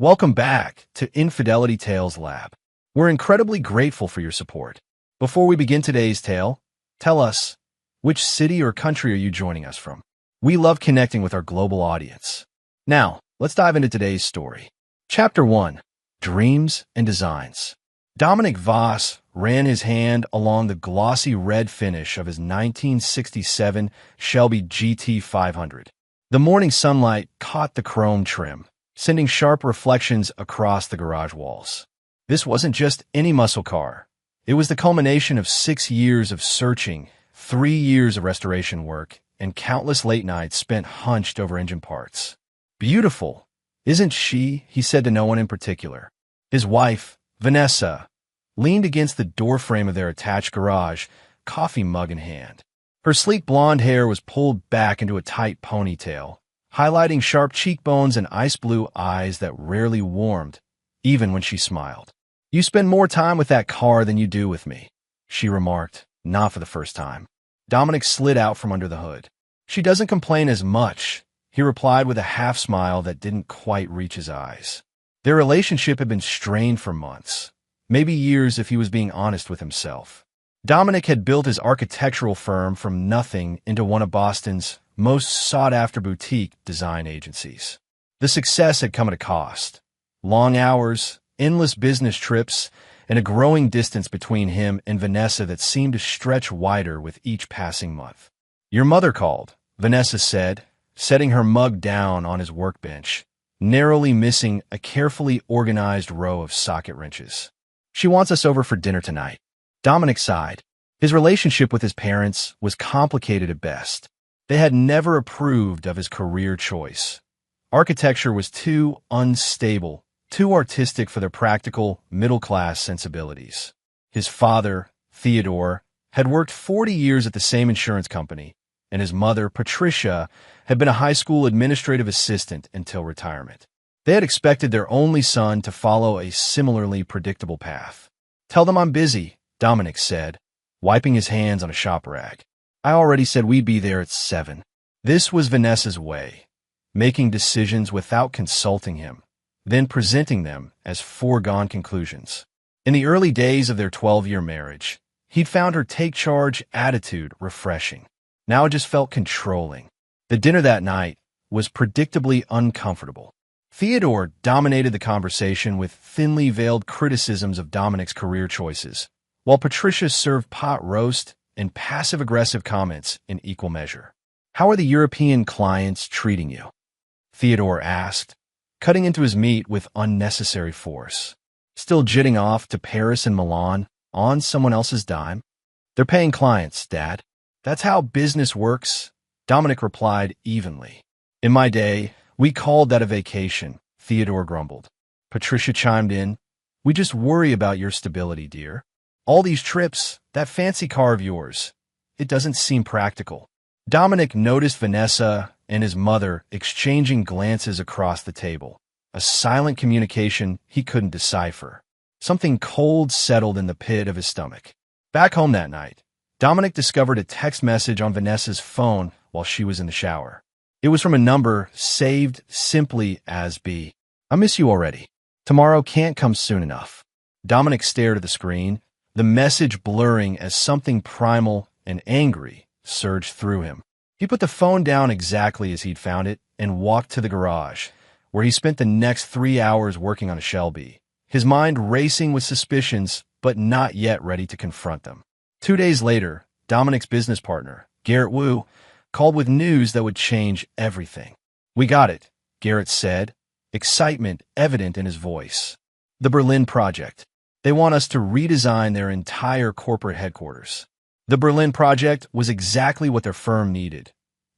Welcome back to Infidelity Tales Lab. We're incredibly grateful for your support. Before we begin today's tale, tell us, which city or country are you joining us from? We love connecting with our global audience. Now, let's dive into today's story. Chapter 1. Dreams and Designs. Dominic Voss ran his hand along the glossy red finish of his 1967 Shelby GT 500. The morning sunlight caught the chrome trim, sending sharp reflections across the garage walls. This wasn't just any muscle car. It was the culmination of 6 years of searching, 3 years of restoration work, and countless late nights spent hunched over engine parts. Beautiful, isn't she? He said to no one in particular. His wife, Vanessa, leaned against the doorframe of their attached garage, coffee mug in hand. Her sleek blonde hair was pulled back into a tight ponytail, highlighting sharp cheekbones and ice-blue eyes that rarely warmed, even when she smiled. "You spend more time with that car than you do with me," she remarked, not for the first time. Dominic slid out from under the hood. "She doesn't complain as much," he replied with a half-smile that didn't quite reach his eyes. Their relationship had been strained for months, maybe years if he was being honest with himself. Dominic had built his architectural firm from nothing into one of Boston's most sought-after boutique design agencies. The success had come at a cost. Long hours, endless business trips, and a growing distance between him and Vanessa that seemed to stretch wider with each passing month. "Your mother called," Vanessa said, setting her mug down on his workbench, narrowly missing a carefully organized row of socket wrenches. "She wants us over for dinner tonight." Dominic sighed. His relationship with his parents was complicated at best. They had never approved of his career choice. Architecture was too unstable, too artistic for their practical, middle-class sensibilities. His father, Theodore, had worked 40 years at the same insurance company, and his mother, Patricia, had been a high school administrative assistant until retirement. They had expected their only son to follow a similarly predictable path. "Tell them I'm busy," Dominic said, wiping his hands on a shop rag. "I already said we'd be there at 7. This was Vanessa's way, making decisions without consulting him, then presenting them as foregone conclusions. In the early days of their 12-year marriage, he'd found her take-charge attitude refreshing. Now it just felt controlling. The dinner that night was predictably uncomfortable. Theodore dominated the conversation with thinly veiled criticisms of Dominic's career choices, while Patricia served pot roast and passive-aggressive comments in equal measure. "How are the European clients treating you?" Theodore asked, cutting into his meat with unnecessary force. "Still jitting off to Paris and Milan on someone else's dime?" "They're paying clients, Dad. That's how business works," Dominic replied evenly. "In my day, we called that a vacation," Theodore grumbled. Patricia chimed in, "We just worry about your stability, dear. All these trips, that fancy car of yours, it doesn't seem practical." Dominic noticed Vanessa and his mother exchanging glances across the table, a silent communication he couldn't decipher. Something cold settled in the pit of his stomach. Back home that night, Dominic discovered a text message on Vanessa's phone while she was in the shower. It was from a number saved simply as B. "I miss you already. Tomorrow can't come soon enough." Dominic stared at the screen, the message blurring as something primal and angry surged through him. He put the phone down exactly as he'd found it and walked to the garage, where he spent the next 3 hours working on a Shelby, his mind racing with suspicions but not yet ready to confront them. 2 days later, Dominic's business partner, Garrett Wu, called with news that would change everything. "We got it," Garrett said, excitement evident in his voice. "The Berlin project. They want us to redesign their entire corporate headquarters." The Berlin project was exactly what their firm needed: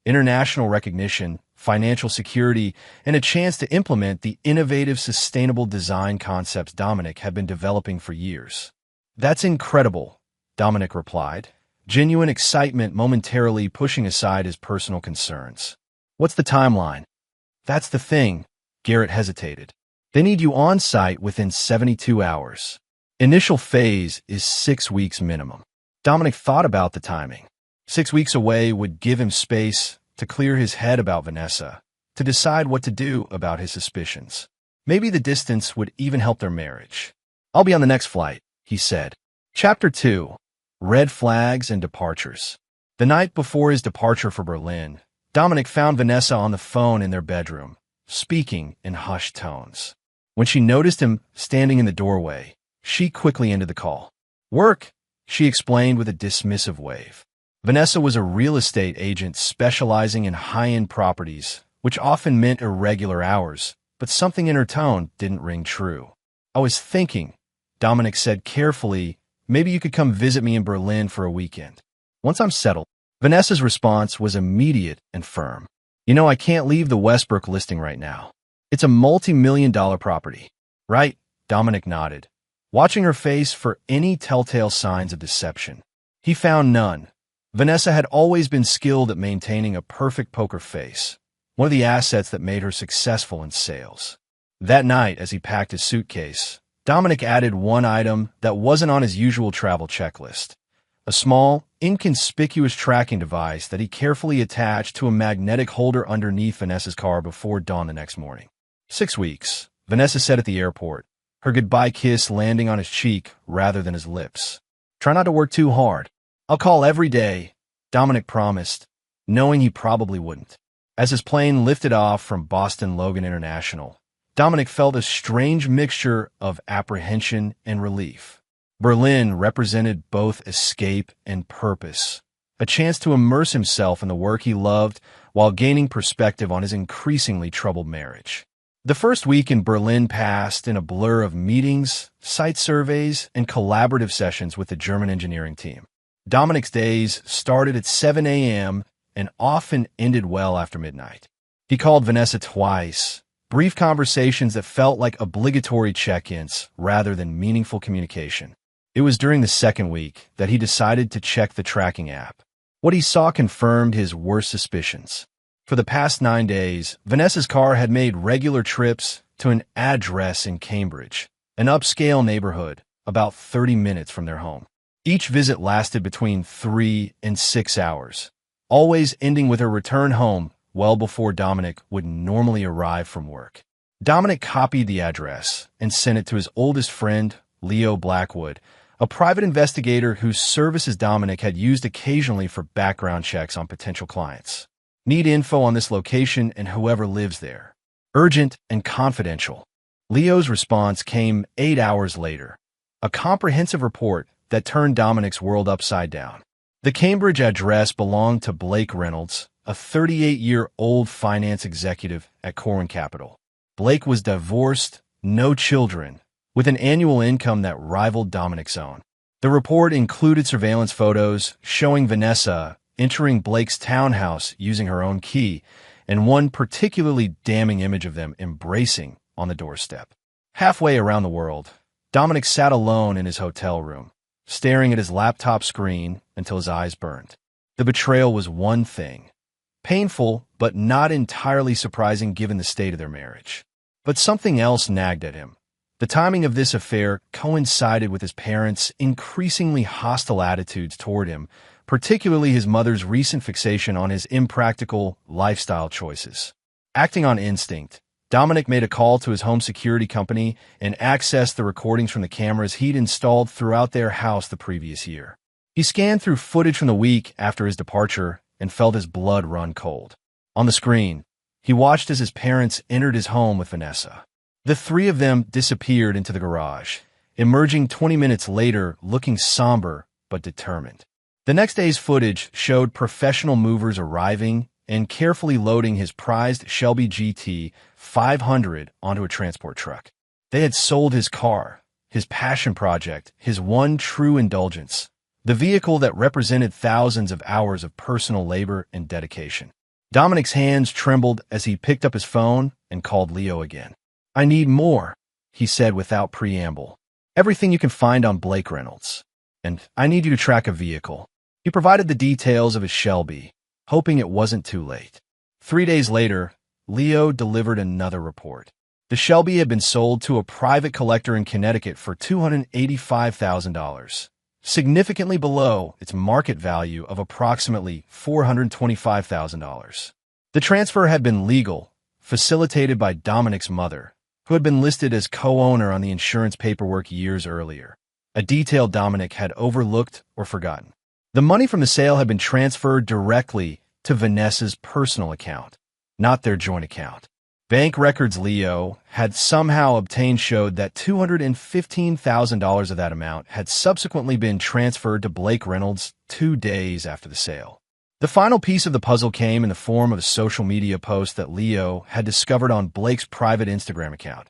international recognition, financial security, and a chance to implement the innovative, sustainable design concepts Dominic had been developing for years. "That's incredible," Dominic replied, genuine excitement momentarily pushing aside his personal concerns. "What's the timeline?" "That's the thing," Garrett hesitated. "They need you on site within 72 hours. Initial phase is 6 weeks minimum." Dominic thought about the timing. 6 weeks away would give him space to clear his head about Vanessa, to decide what to do about his suspicions. Maybe the distance would even help their marriage. I'll be on the next flight, he said. Chapter 2. Red Flags and Departures. The night before his departure for Berlin, Dominic found Vanessa on the phone in their bedroom, speaking in hushed tones. When she noticed him standing in the doorway, she quickly ended the call. Work, she explained with a dismissive wave. Vanessa was a real estate agent specializing in high-end properties, which often meant irregular hours, but something in her tone didn't ring true. I was thinking, Dominic said carefully, maybe you could come visit me in Berlin for a weekend. Once I'm settled. Vanessa's response was immediate and firm. I can't leave the Westbrook listing right now. It's a multi-million-dollar property. Right? Dominic nodded, watching her face for any telltale signs of deception. He found none. Vanessa had always been skilled at maintaining a perfect poker face, one of the assets that made her successful in sales. That night, as he packed his suitcase, Dominic added one item that wasn't on his usual travel checklist. A small, inconspicuous tracking device that he carefully attached to a magnetic holder underneath Vanessa's car before dawn the next morning. 6 weeks, Vanessa said at the airport, her goodbye kiss landing on his cheek rather than his lips. Try not to work too hard. I'll call every day, Dominic promised, knowing he probably wouldn't. As his plane lifted off from Boston Logan International, Dominic felt a strange mixture of apprehension and relief. Berlin represented both escape and purpose, a chance to immerse himself in the work he loved while gaining perspective on his increasingly troubled marriage. The first week in Berlin passed in a blur of meetings, site surveys, and collaborative sessions with the German engineering team. Dominic's days started at 7 a.m. and often ended well after midnight. He called Vanessa twice, brief conversations that felt like obligatory check-ins rather than meaningful communication. It was during the second week that he decided to check the tracking app. What he saw confirmed his worst suspicions. For the past 9 days, Vanessa's car had made regular trips to an address in Cambridge, an upscale neighborhood about 30 minutes from their home. Each visit lasted between 3 and 6 hours, always ending with her return home well before Dominic would normally arrive from work. Dominic copied the address and sent it to his oldest friend, Leo Blackwood, a private investigator whose services Dominic had used occasionally for background checks on potential clients. Need info on this location and whoever lives there. Urgent and confidential. Leo's response came 8 hours later, a comprehensive report that turned Dominic's world upside down. The Cambridge address belonged to Blake Reynolds, a 38-year-old finance executive at Corwin Capital. Blake was divorced, no children, with an annual income that rivaled Dominic's own. The report included surveillance photos showing Vanessa entering Blake's townhouse using her own key, and one particularly damning image of them embracing on the doorstep. Halfway around the world, Dominic sat alone in his hotel room, staring at his laptop screen until his eyes burned. The betrayal was one thing, painful but not entirely surprising given the state of their marriage. But something else nagged at him. The timing of this affair coincided with his parents' increasingly hostile attitudes toward him, particularly his mother's recent fixation on his impractical lifestyle choices. Acting on instinct, Dominic made a call to his home security company and accessed the recordings from the cameras he'd installed throughout their house the previous year. He scanned through footage from the week after his departure and felt his blood run cold. On the screen, he watched as his parents entered his home with Vanessa. The three of them disappeared into the garage, emerging 20 minutes later looking somber but determined. The next day's footage showed professional movers arriving and carefully loading his prized Shelby GT 500 onto a transport truck. They had sold his car, his passion project, his one true indulgence, the vehicle that represented thousands of hours of personal labor and dedication. Dominic's hands trembled as he picked up his phone and called Leo again. I need more, he said without preamble. Everything you can find on Blake Reynolds. And I need you to track a vehicle. He provided the details of his Shelby, hoping it wasn't too late. 3 days later, Leo delivered another report. The Shelby had been sold to a private collector in Connecticut for $285,000, significantly below its market value of approximately $425,000. The transfer had been legal, facilitated by Dominic's mother, who had been listed as co-owner on the insurance paperwork years earlier, a detail Dominic had overlooked or forgotten. The money from the sale had been transferred directly to Vanessa's personal account, not their joint account. Bank records Leo had somehow obtained showed that $215,000 of that amount had subsequently been transferred to Blake Reynolds 2 days after the sale. The final piece of the puzzle came in the form of a social media post that Leo had discovered on Blake's private Instagram account,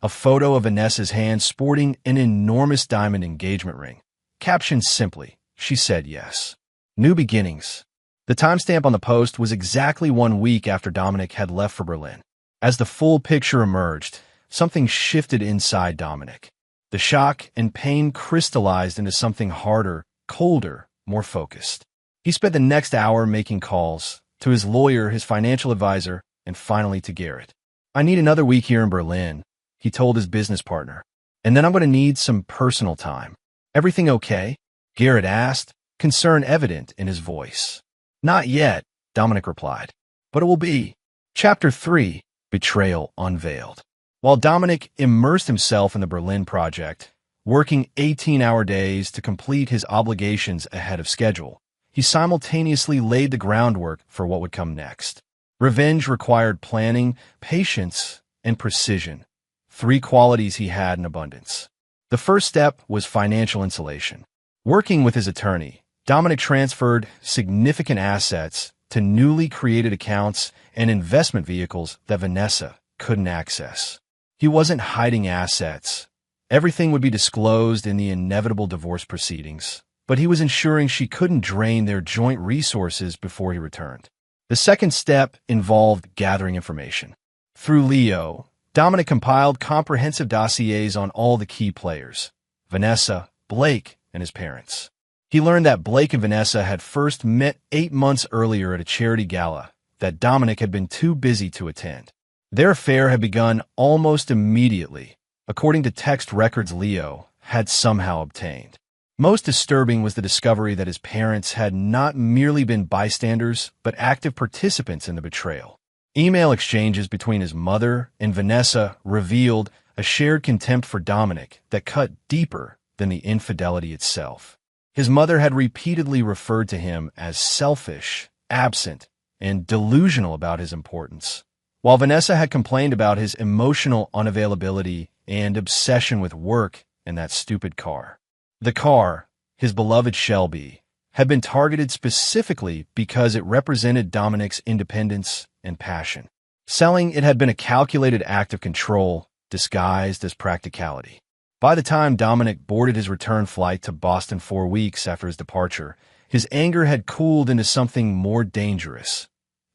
a photo of Vanessa's hand sporting an enormous diamond engagement ring. Captioned simply, "She said yes. New beginnings." The timestamp on the post was exactly 1 week after Dominic had left for Berlin. As the full picture emerged, something shifted inside Dominic. The shock and pain crystallized into something harder, colder, more focused. He spent the next hour making calls to his lawyer, his financial advisor, and finally to Garrett. "I need another week here in Berlin," he told his business partner. "And then I'm going to need some personal time." "Everything okay?" Garrett asked, concern evident in his voice. "Not yet," Dominic replied. "But it will be." Chapter 3. Betrayal Unveiled. While Dominic immersed himself in the Berlin project, working 18-hour days to complete his obligations ahead of schedule, he simultaneously laid the groundwork for what would come next. Revenge required planning, patience, and precision, 3 qualities he had in abundance. The first step was financial insulation. Working with his attorney, Dominic transferred significant assets to newly created accounts and investment vehicles that Vanessa couldn't access. He wasn't hiding assets. Everything would be disclosed in the inevitable divorce proceedings, but he was ensuring she couldn't drain their joint resources before he returned. The second step involved gathering information. Through Leo, Dominic compiled comprehensive dossiers on all the key players: Vanessa, Blake, and his parents. He learned that Blake and Vanessa had first met 8 months earlier at a charity gala that Dominic had been too busy to attend. Their affair had begun almost immediately, according to text records Leo had somehow obtained. Most disturbing was the discovery that his parents had not merely been bystanders, but active participants in the betrayal. Email exchanges between his mother and Vanessa revealed a shared contempt for Dominic that cut deeper than the infidelity itself. His mother had repeatedly referred to him as selfish, absent, and delusional about his importance, while Vanessa had complained about his emotional unavailability and obsession with work and that stupid car. The car, his beloved Shelby, had been targeted specifically because it represented Dominic's independence and passion. Selling it had been a calculated act of control disguised as practicality. By the time Dominic boarded his return flight to Boston 4 weeks after his departure, his anger had cooled into something more dangerous: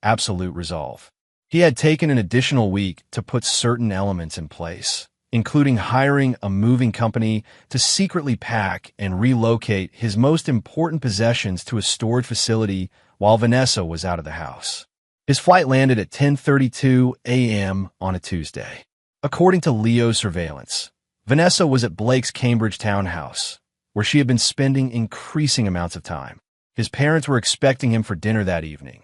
absolute resolve. He had taken an additional week to put certain elements in place, including hiring a moving company to secretly pack and relocate his most important possessions to a storage facility while Vanessa was out of the house. His flight landed at 10:32 a.m. on a Tuesday. According to Leo's surveillance, Vanessa was at Blake's Cambridge townhouse, where she had been spending increasing amounts of time. His parents were expecting him for dinner that evening.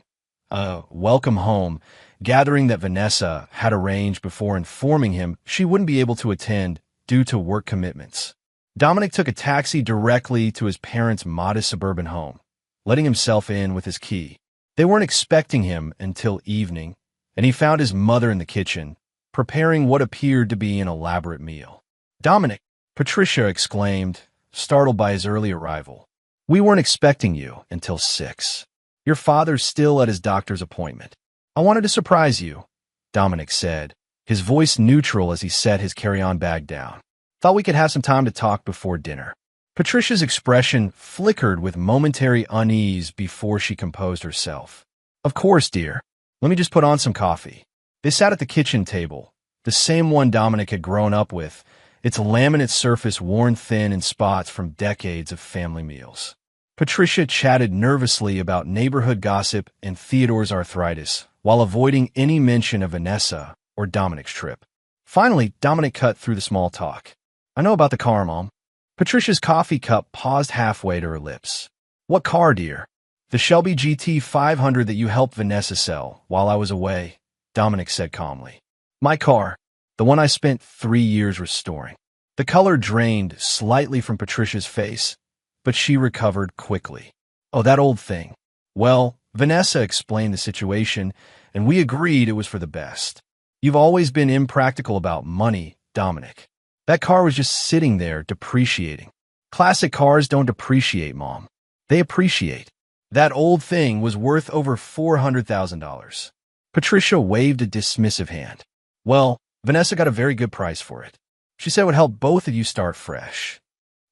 A welcome home gathering that Vanessa had arranged before informing him she wouldn't be able to attend due to work commitments. Dominic took a taxi directly to his parents' modest suburban home, letting himself in with his key. They weren't expecting him until evening, and he found his mother in the kitchen, preparing what appeared to be an elaborate meal. "Dominic," Patricia exclaimed, startled by his early arrival. "We weren't expecting you until 6. Your father's still at his doctor's appointment." "I wanted to surprise you," Dominic said, his voice neutral as he set his carry-on bag down. "Thought we could have some time to talk before dinner." Patricia's expression flickered with momentary unease before she composed herself. "Of course, dear. Let me just put on some coffee." They sat at the kitchen table, the same one Dominic had grown up with, its laminate surface worn thin in spots from decades of family meals. Patricia chatted nervously about neighborhood gossip and Theodore's arthritis, while avoiding any mention of Vanessa or Dominic's trip. Finally, Dominic cut through the small talk. "I know about the car, Mom." Patricia's coffee cup paused halfway to her lips. "What car, dear?" "The Shelby GT 500 that you helped Vanessa sell while I was away," Dominic said calmly. "My car." The one I spent 3 years restoring. The color drained slightly from Patricia's face, but she recovered quickly. Oh, that old thing. Well, Vanessa explained the situation, and we agreed it was for the best. You've always been impractical about money, Dominic. That car was just sitting there, depreciating. Classic cars don't depreciate, Mom. They appreciate. That old thing was worth over $400,000. Patricia waved a dismissive hand. Well, Vanessa got a very good price for it. She said it would help both of you start fresh.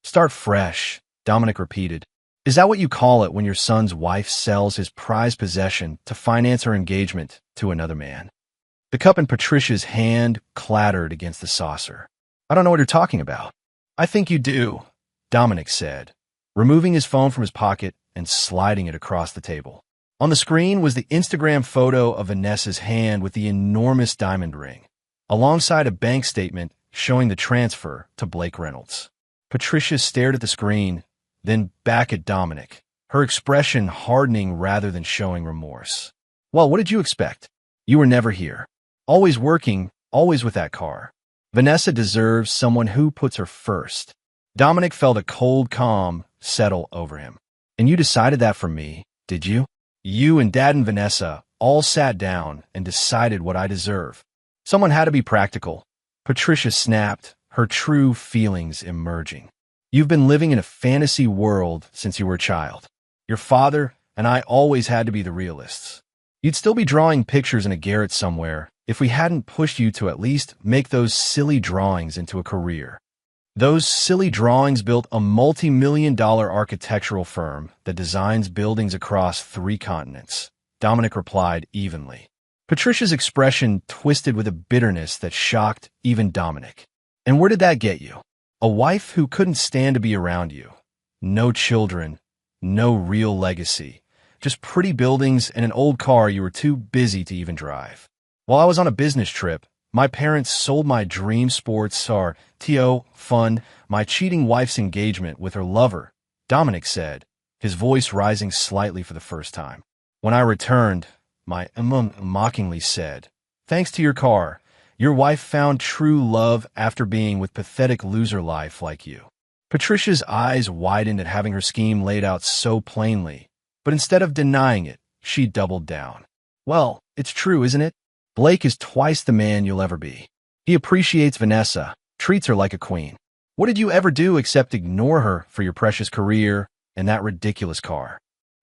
Start fresh, Dominic repeated. Is that what you call it when your son's wife sells his prized possession to finance her engagement to another man? The cup in Patricia's hand clattered against the saucer. I don't know what you're talking about. I think you do, Dominic said, removing his phone from his pocket and sliding it across the table. On the screen was the Instagram photo of Vanessa's hand with the enormous diamond ring, alongside a bank statement showing the transfer to Blake Reynolds. Patricia stared at the screen, then back at Dominic, her expression hardening rather than showing remorse. Well, what did you expect? You were never here. Always working, always with that car. Vanessa deserves someone who puts her first. Dominic felt a cold calm settle over him. And you decided that for me, did you? You and Dad and Vanessa all sat down and decided what I deserve. Someone had to be practical. Patricia snapped, her true feelings emerging. You've been living in a fantasy world since you were a child. Your father and I always had to be the realists. You'd still be drawing pictures in a garret somewhere if we hadn't pushed you to at least make those silly drawings into a career. Those silly drawings built a multi-million-dollar architectural firm that designs buildings across 3 continents, Dominic replied evenly. Patricia's expression twisted with a bitterness that shocked even Dominic. And where did that get you? A wife who couldn't stand to be around you. No children, no real legacy. Just pretty buildings and an old car you were too busy to even drive. While I was on a business trip, my parents sold my dream sports car, TO, fund, my cheating wife's engagement with her lover, Dominic said, his voice rising slightly for the first time. When I returned, my mockingly said, thanks to your car, your wife found true love after being with pathetic loser life like you. Patricia's eyes widened at having her scheme laid out so plainly, but instead of denying it, she doubled down. Well, it's true, isn't it? Blake is twice the man you'll ever be. He appreciates Vanessa, treats her like a queen. What did you ever do except ignore her for your precious career and that ridiculous car?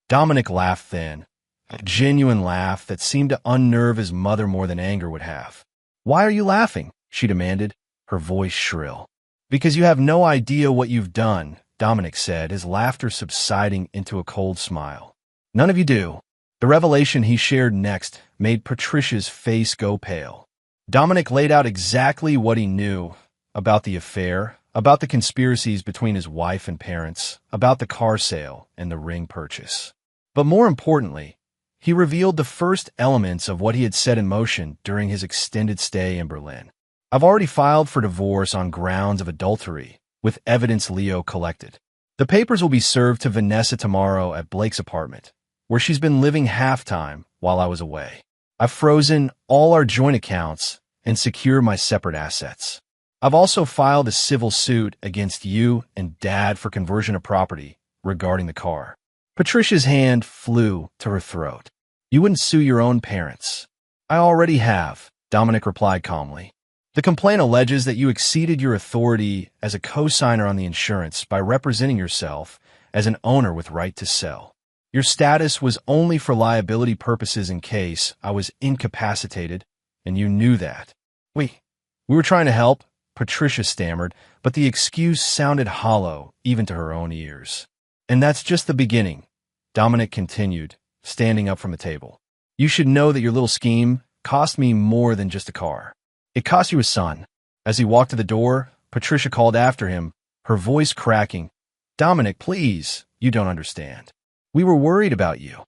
Dominic laughed then, a genuine laugh that seemed to unnerve his mother more than anger would have. Why are you laughing? She demanded, her voice shrill. Because you have no idea what you've done, Dominic said, his laughter subsiding into a cold smile. None of you do. The revelation he shared next made Patricia's face go pale. Dominic laid out exactly what he knew about the affair, about the conspiracies between his wife and parents, about the car sale and the ring purchase. But more importantly, he revealed the first elements of what he had set in motion during his extended stay in Berlin. I've already filed for divorce on grounds of adultery, with evidence Leo collected. The papers will be served to Vanessa tomorrow at Blake's apartment, where she's been living half-time while I was away. I've frozen all our joint accounts and secured my separate assets. I've also filed a civil suit against you and Dad for conversion of property regarding the car. Patricia's hand flew to her throat. You wouldn't sue your own parents. I already have, Dominic replied calmly. The complaint alleges that you exceeded your authority as a co-signer on the insurance by representing yourself as an owner with right to sell. Your status was only for liability purposes in case I was incapacitated, and you knew that. We were trying to help, Patricia stammered, but the excuse sounded hollow even to her own ears. And that's just the beginning, Dominic continued, standing up from the table. You should know that your little scheme cost me more than just a car. It cost you a son. As he walked to the door, Patricia called after him, her voice cracking. Dominic, please, you don't understand. We were worried about you.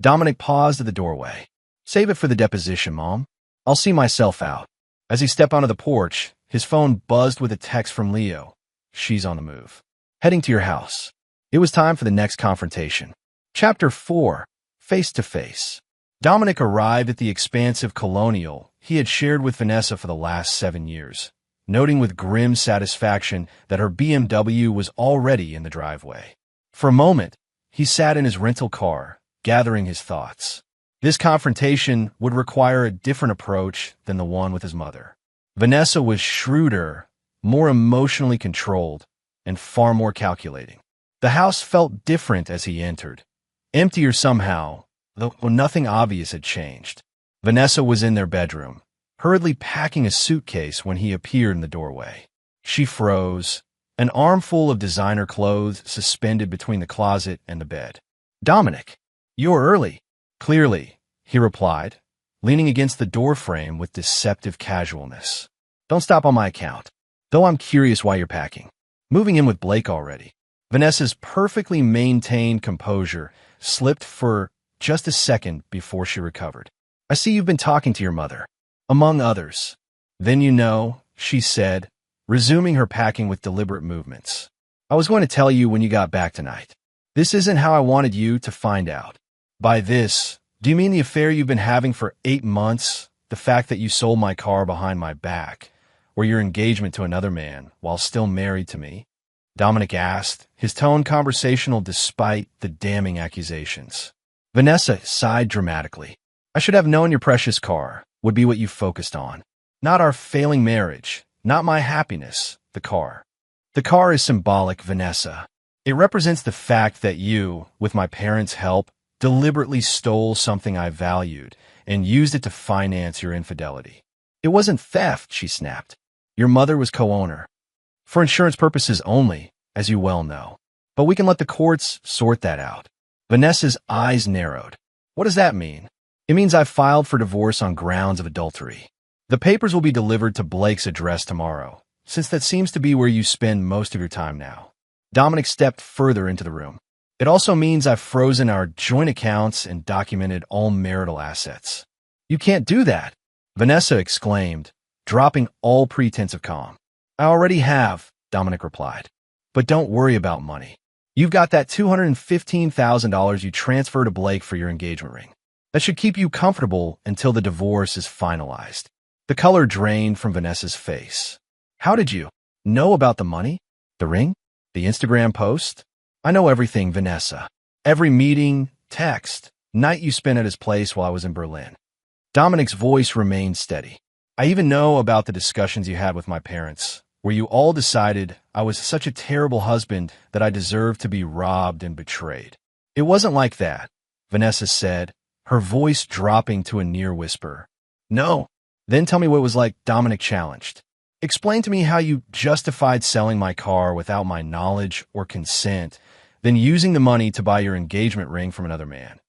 Dominic paused at the doorway. Save it for the deposition, Mom. I'll see myself out. As he stepped onto the porch, his phone buzzed with a text from Leo. She's on the move. Heading to your house. It was time for the next confrontation. Chapter 4. Face to Face. Dominic arrived at the expansive Colonial, he had shared with Vanessa for the last 7 years, noting with grim satisfaction that her BMW was already in the driveway. For a moment, he sat in his rental car, gathering his thoughts. This confrontation would require a different approach than the one with his mother. Vanessa was shrewder, more emotionally controlled, and far more calculating. The house felt different as he entered, emptier somehow, though nothing obvious had changed. Vanessa was in their bedroom, hurriedly packing a suitcase when he appeared in the doorway. She froze, an armful of designer clothes suspended between the closet and the bed. "Dominic, you're early." "Clearly," he replied, leaning against the doorframe with deceptive casualness. "Don't stop on my account, though I'm curious why you're packing. Moving in with Blake already." Vanessa's perfectly maintained composure slipped for just a second before she recovered. "I see you've been talking to your mother, among others." "Then you know," she said, resuming her packing with deliberate movements. "I was going to tell you when you got back tonight. This isn't how I wanted you to find out." "By this, do you mean the affair you've been having for 8 months, the fact that you sold my car behind my back, or your engagement to another man while still married to me?" Dominic asked, his tone conversational despite the damning accusations. Vanessa sighed dramatically. "I should have known your precious car would be what you focused on. Not our failing marriage, not my happiness, the car. The car is symbolic, Vanessa. It represents the fact that you, with my parents' help, deliberately stole something I valued and used it to finance your infidelity." "It wasn't theft," she snapped. "Your mother was co-owner. For insurance purposes only, as you well know. But we can let the courts sort that out." Vanessa's eyes narrowed. "What does that mean?" "It means I filed for divorce on grounds of adultery. The papers will be delivered to Blake's address tomorrow, since that seems to be where you spend most of your time now." Dominic stepped further into the room. "It also means I've frozen our joint accounts and documented all marital assets." "You can't do that," Vanessa exclaimed, dropping all pretense of calm. "I already have," Dominic replied. "But don't worry about money. You've got that $215,000 you transferred to Blake for your engagement ring. That should keep you comfortable until the divorce is finalized." The color drained from Vanessa's face. "How did you know about the money? The ring? The Instagram post?" "I know everything, Vanessa. Every meeting, text, night you spent at his place while I was in Berlin." Dominic's voice remained steady. "I even know about the discussions you had with my parents, where you all decided I was such a terrible husband that I deserved to be robbed and betrayed." "It wasn't like that," Vanessa said, her voice dropping to a near whisper. "No." "Then tell me what it was like," Dominic challenged. "Explain to me how you justified selling my car without my knowledge or consent, then using the money to buy your engagement ring from another man.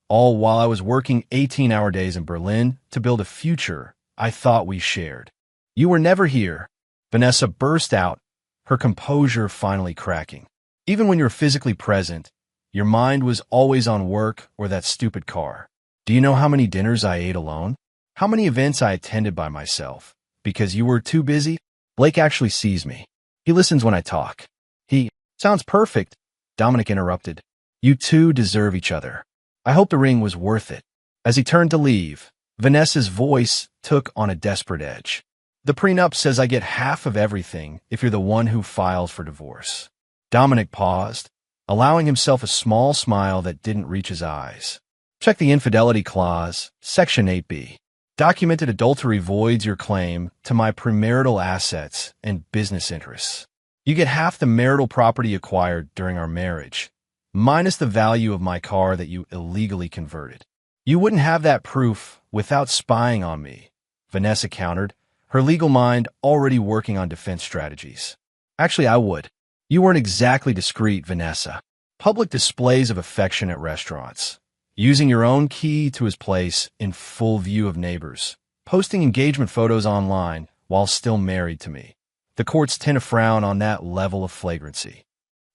All while I was working 18-hour days in Berlin to build a future I thought we shared." "You were never here," Vanessa burst out, her composure finally cracking. "Even when you were physically present, your mind was always on work or that stupid car. Do you know how many dinners I ate alone? How many events I attended by myself? Because you were too busy?" "Blake actually sees me. He listens when I talk." "He sounds perfect," Dominic interrupted. "You two deserve each other. I hope the ring was worth it." As he turned to leave, Vanessa's voice took on a desperate edge. "The prenup says I get half of everything if you're the one who files for divorce." Dominic paused, allowing himself a small smile that didn't reach his eyes. "Check the infidelity clause, Section 8B. Documented adultery voids your claim to my premarital assets and business interests. You get half the marital property acquired during our marriage, minus the value of my car that you illegally converted. You wouldn't have that proof without spying on me," Vanessa countered, her legal mind already working on defense strategies. "Actually, I would. You weren't exactly discreet, Vanessa. Public displays of affection at restaurants, using your own key to his place in full view of neighbors, posting engagement photos online while still married to me. The courts tend to frown on that level of flagrancy."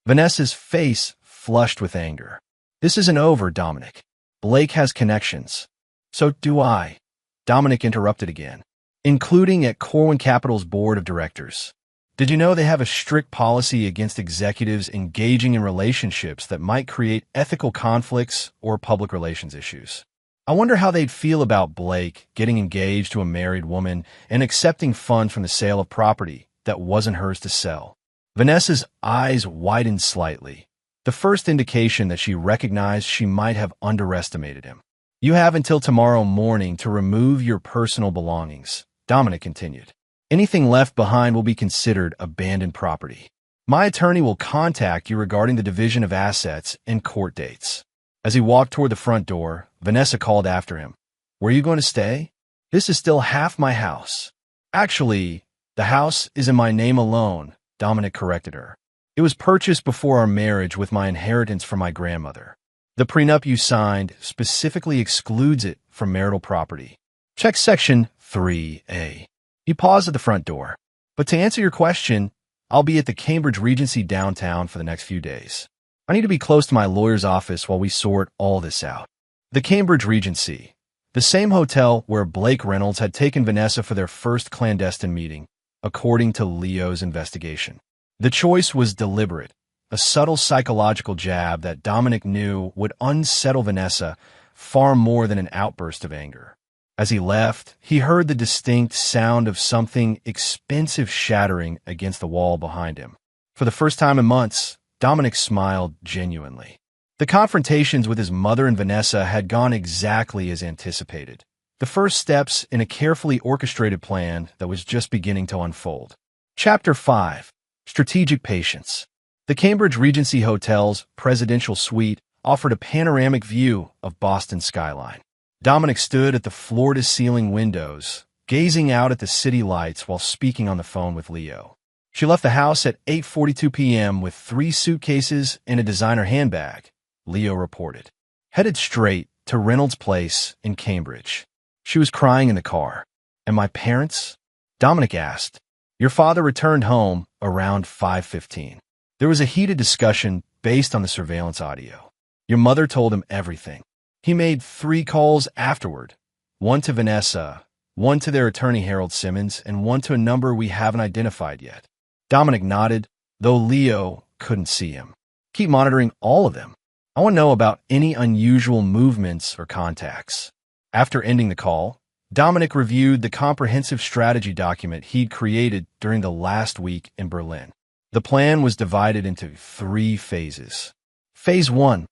Vanessa's face flushed with anger. "This isn't over, Dominic. Blake has connections. So do I," Dominic interrupted again, "including at Corwin Capital's board of directors. Did you know they have a strict policy against executives engaging in relationships that might create ethical conflicts or public relations issues?" I wonder how they'd feel about Blake getting engaged to a married woman and accepting funds from the sale of property that wasn't hers to sell. Vanessa's eyes widened slightly, the first indication that she recognized she might have underestimated him. You have until tomorrow morning to remove your personal belongings, Dominic continued. Anything left behind will be considered abandoned property. My attorney will contact you regarding the division of assets and court dates. As he walked toward the front door, Vanessa called after him. Where are you going to stay? This is still half my house. Actually, the house is in my name alone, Dominic corrected her. It was purchased before our marriage with my inheritance from my grandmother. The prenup you signed specifically excludes it from marital property. Check section 3A. He paused at the front door. But to answer your question, I'll be at the Cambridge Regency downtown for the next few days. I need to be close to my lawyer's office while we sort all this out. The Cambridge Regency, the same hotel where Blake Reynolds had taken Vanessa for their first clandestine meeting, according to Leo's investigation. The choice was deliberate, a subtle psychological jab that Dominic knew would unsettle Vanessa far more than an outburst of anger. As he left, he heard the distinct sound of something expensive shattering against the wall behind him. For the first time in months, Dominic smiled genuinely. The confrontations with his mother and Vanessa had gone exactly as anticipated. The first steps in a carefully orchestrated plan that was just beginning to unfold. Chapter 5. Strategic Patience. The Cambridge Regency Hotel's presidential suite offered a panoramic view of Boston's skyline. Dominic stood at the floor-to-ceiling windows, gazing out at the city lights while speaking on the phone with Leo. She left the house at 8:42 p.m. with 3 suitcases and a designer handbag, Leo reported. Headed straight to Reynolds Place in Cambridge. She was crying in the car. And my parents? Dominic asked. Your father returned home around 5:15. There was a heated discussion based on the surveillance audio. Your mother told him everything. He made 3 calls afterward. 1 to Vanessa, 1 to their attorney Harold Simmons, and 1 to a number we haven't identified yet. Dominic nodded, though Leo couldn't see him. Keep monitoring all of them. I want to know about any unusual movements or contacts. After ending the call, Dominic reviewed the comprehensive strategy document he'd created during the last week in Berlin. The plan was divided into 3 phases. Phase 1,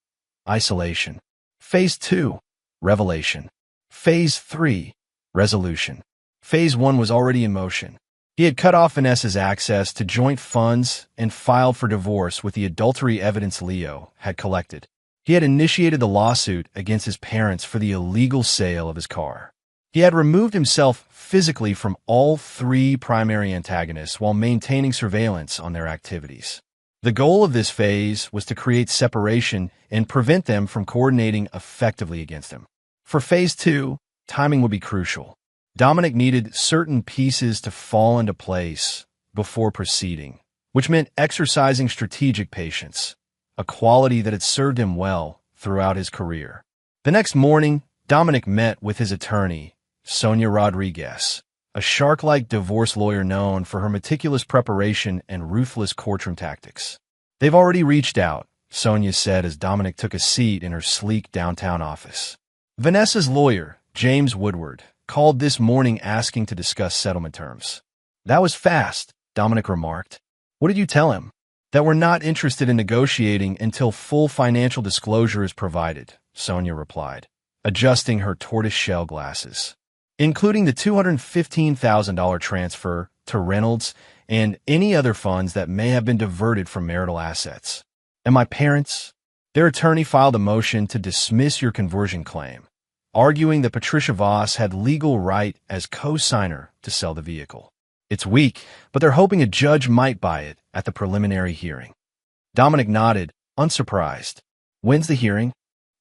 isolation. Phase 2, revelation. Phase 3, resolution. Phase 1 was already in motion. He had cut off Vanessa's access to joint funds and filed for divorce with the adultery evidence Leo had collected. He had initiated the lawsuit against his parents for the illegal sale of his car. He had removed himself physically from all 3 primary antagonists while maintaining surveillance on their activities. The goal of this phase was to create separation and prevent them from coordinating effectively against him. For Phase 2, timing would be crucial. Dominic needed certain pieces to fall into place before proceeding, which meant exercising strategic patience, a quality that had served him well throughout his career. The next morning, Dominic met with his attorney, Sonia Rodriguez, a shark-like divorce lawyer known for her meticulous preparation and ruthless courtroom tactics. They've already reached out, Sonia said as Dominic took a seat in her sleek downtown office. Vanessa's lawyer, James Woodward, called this morning asking to discuss settlement terms. That was fast, Dominic remarked. What did you tell him? That we're not interested in negotiating until full financial disclosure is provided, Sonia replied, adjusting her tortoise-shell glasses. Including the $215,000 transfer to Reynolds and any other funds that may have been diverted from marital assets. And my parents? Their attorney filed a motion to dismiss your conversion claim, arguing that Patricia Voss had legal right as co-signer to sell the vehicle. It's weak, but they're hoping a judge might buy it at the preliminary hearing. Dominic nodded, unsurprised. When's the hearing?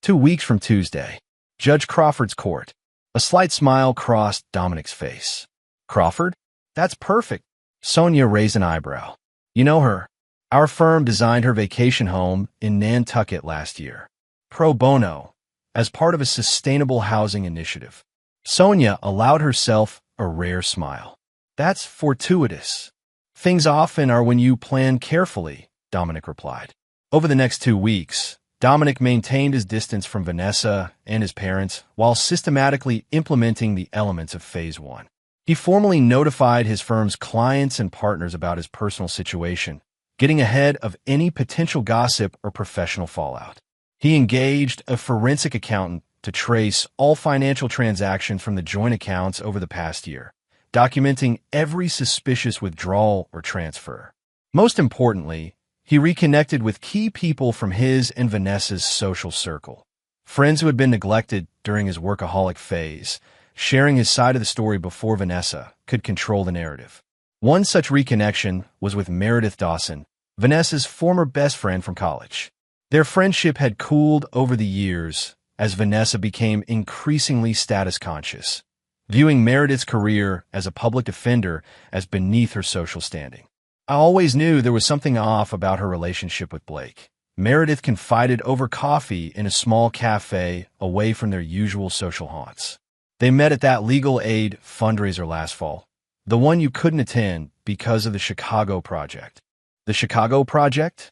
2 weeks from Tuesday. Judge Crawford's court. A slight smile crossed Dominic's face. Crawford? That's perfect. Sonia raised an eyebrow. You know her. Our firm designed her vacation home in Nantucket last year. Pro bono, as part of a sustainable housing initiative. Sonia allowed herself a rare smile. That's fortuitous. Things often are when you plan carefully, Dominic replied. Over the next 2 weeks, Dominic maintained his distance from Vanessa and his parents while systematically implementing the elements of Phase 1. He formally notified his firm's clients and partners about his personal situation, getting ahead of any potential gossip or professional fallout. He engaged a forensic accountant to trace all financial transactions from the joint accounts over the past year, documenting every suspicious withdrawal or transfer. Most importantly, he reconnected with key people from his and Vanessa's social circle, friends who had been neglected during his workaholic phase, sharing his side of the story before Vanessa could control the narrative. One such reconnection was with Meredith Dawson, Vanessa's former best friend from college. Their friendship had cooled over the years as Vanessa became increasingly status conscious, viewing Meredith's career as a public defender as beneath her social standing. I always knew there was something off about her relationship with Blake. Meredith confided over coffee in a small cafe away from their usual social haunts. They met at that legal aid fundraiser last fall, the one you couldn't attend because of the Chicago project. The Chicago project?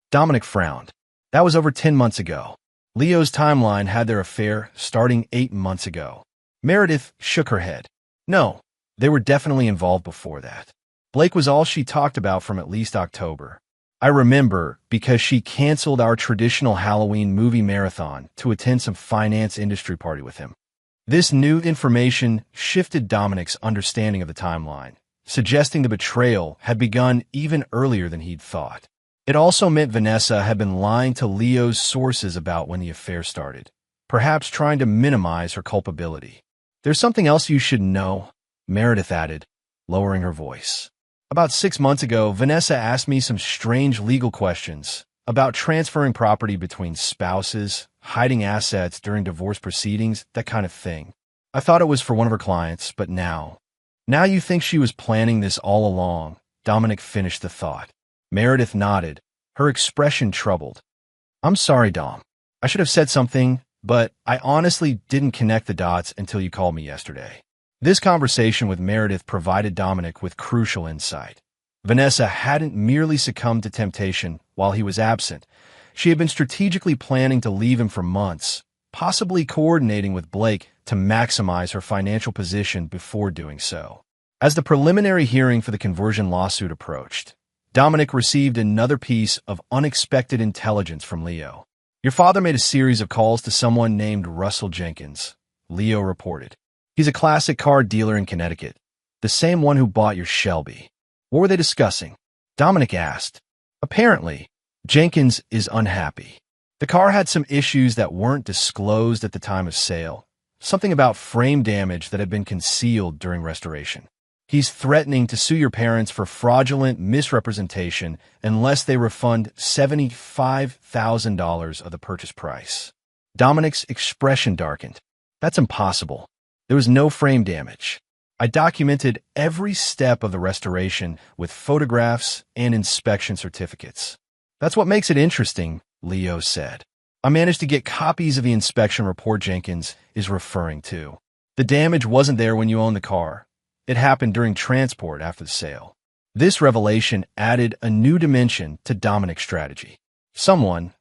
Dominic frowned. That was over 10 months ago. Leo's timeline had their affair starting 8 months ago. Meredith shook her head. No, they were definitely involved before that. Blake was all she talked about from at least October. I remember because she canceled our traditional Halloween movie marathon to attend some finance industry party with him. This new information shifted Dominic's understanding of the timeline, suggesting the betrayal had begun even earlier than he'd thought. It also meant Vanessa had been lying to Leo's sources about when the affair started, perhaps trying to minimize her culpability. There's something else you should know, Meredith added, lowering her voice. About 6 months ago, Vanessa asked me some strange legal questions about transferring property between spouses, hiding assets during divorce proceedings, that kind of thing. I thought it was for one of her clients, but now you think she was planning this all along, Dominic finished the thought. Meredith nodded, her expression troubled. I'm sorry, Dom. I should have said something, but I honestly didn't connect the dots until you called me yesterday. This conversation with Meredith provided Dominic with crucial insight. Vanessa hadn't merely succumbed to temptation while he was absent. She had been strategically planning to leave him for months, possibly coordinating with Blake to maximize her financial position before doing so. As the preliminary hearing for the conversion lawsuit approached, Dominic received another piece of unexpected intelligence from Leo. Your father made a series of calls to someone named Russell Jenkins, Leo reported. He's a classic car dealer in Connecticut, the same one who bought your Shelby. What were they discussing? Dominic asked. Apparently, Jenkins is unhappy. The car had some issues that weren't disclosed at the time of sale, something about frame damage that had been concealed during restoration. He's threatening to sue your parents for fraudulent misrepresentation unless they refund $75,000 of the purchase price. Dominic's expression darkened. That's impossible. There was no frame damage. I documented every step of the restoration with photographs and inspection certificates. That's what makes it interesting, Leo said. I managed to get copies of the inspection report Jenkins is referring to. The damage wasn't there when you owned the car. It happened during transport after the sale. This revelation added a new dimension to Dominic's strategy. Someone,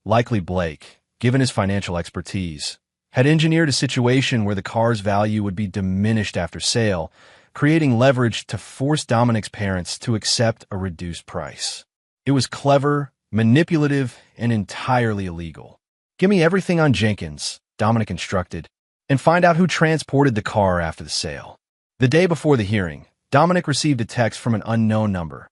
likely Blake, given his financial expertise, had engineered a situation where the car's value would be diminished after sale, creating leverage to force Dominic's parents to accept a reduced price. It was clever, manipulative, and entirely illegal. Give me everything on Jenkins, Dominic instructed, and find out who transported the car after the sale. The day before the hearing, Dominic received a text from an unknown number.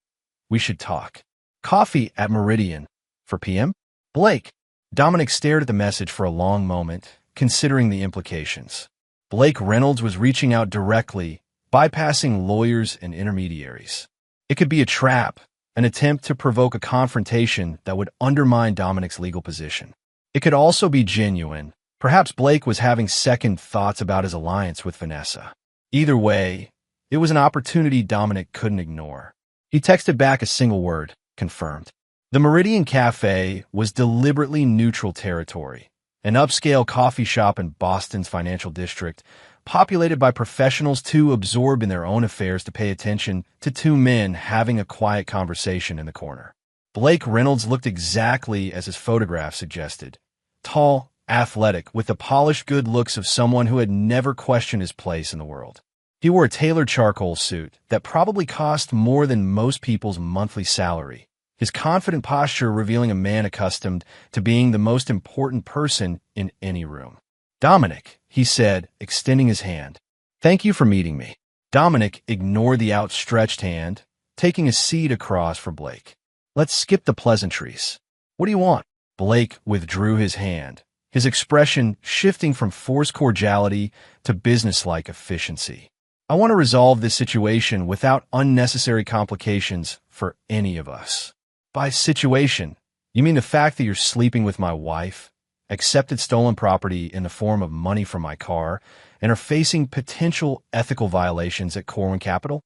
We should talk. Coffee at Meridian. For PM? Blake. Dominic stared at the message for a long moment, considering the implications. Blake Reynolds was reaching out directly, bypassing lawyers and intermediaries. It could be a trap, an attempt to provoke a confrontation that would undermine Dominic's legal position. It could also be genuine. Perhaps Blake was having second thoughts about his alliance with Vanessa. Either way, it was an opportunity Dominic couldn't ignore. He texted back a single word, confirmed. The Meridian Cafe was deliberately neutral territory, an upscale coffee shop in Boston's financial district, populated by professionals too absorbed in their own affairs to pay attention to two men having a quiet conversation in the corner. Blake Reynolds looked exactly as his photograph suggested. Tall, athletic, with the polished good looks of someone who had never questioned his place in the world. He wore a tailored charcoal suit that probably cost more than most people's monthly salary, his confident posture revealing a man accustomed to being the most important person in any room. "Dominic," he said, extending his hand. "Thank you for meeting me." Dominic ignored the outstretched hand, taking a seat across for Blake. "Let's skip the pleasantries. What do you want?" Blake withdrew his hand, his expression shifting from forced cordiality to businesslike efficiency. "I want to resolve this situation without unnecessary complications for any of us." "By situation, you mean the fact that you're sleeping with my wife, accepted stolen property in the form of money from my car, and are facing potential ethical violations at Corwin Capital?"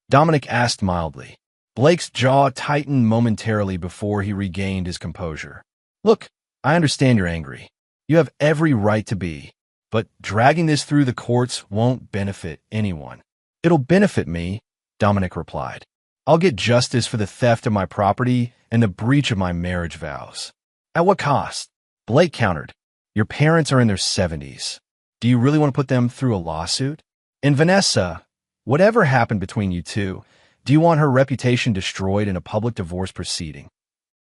Dominic asked mildly. Blake's jaw tightened momentarily before he regained his composure. "Look, I understand you're angry. You have every right to be. But dragging this through the courts won't benefit anyone." "It'll benefit me," Dominic replied. "I'll get justice for the theft of my property and the breach of my marriage vows." "At what cost?" Blake countered. "Your parents are in their 70s. Do you really want to put them through a lawsuit? And Vanessa, whatever happened between you two, do you want her reputation destroyed in a public divorce proceeding?"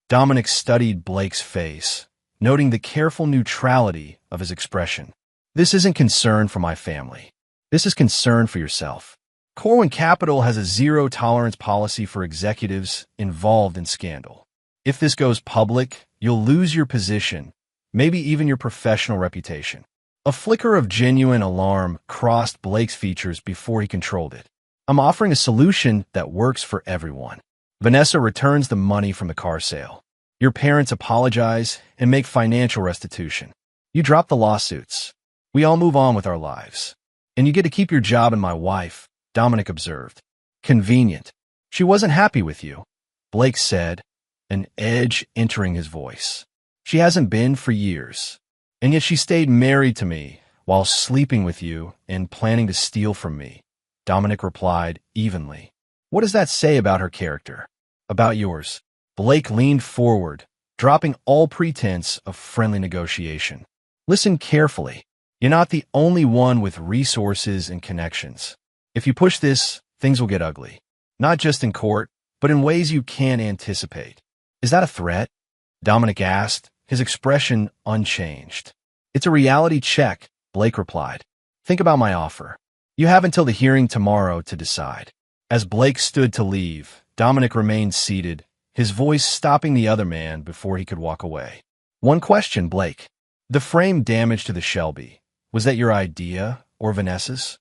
Dominic studied Blake's face, noting the careful neutrality of his expression. "This isn't concern for my family. This is concern for yourself. Corwin Capital has a zero-tolerance policy for executives involved in scandal. If this goes public, you'll lose your position, maybe even your professional reputation." A flicker of genuine alarm crossed Blake's features before he controlled it. "I'm offering a solution that works for everyone. Vanessa returns the money from the car sale. Your parents apologize and make financial restitution. You drop the lawsuits. We all move on with our lives. And you get to keep your job and my wife," Dominic observed. "Convenient. She wasn't happy with you," Blake said, an edge entering his voice. "She hasn't been for years. And yet she stayed married to me while sleeping with you and planning to steal from me," Dominic replied evenly. "What does that say about her character? About yours?" Blake leaned forward, dropping all pretense of friendly negotiation. "Listen carefully. You're not the only one with resources and connections. If you push this, things will get ugly. Not just in court, but in ways you can't anticipate." "Is that a threat?" Dominic asked, his expression unchanged. "It's a reality check," Blake replied. "Think about my offer. You have until the hearing tomorrow to decide." As Blake stood to leave, Dominic remained seated, his voice stopping the other man before he could walk away. "One question, Blake. The frame damage to the Shelby, was that your idea or Vanessa's?"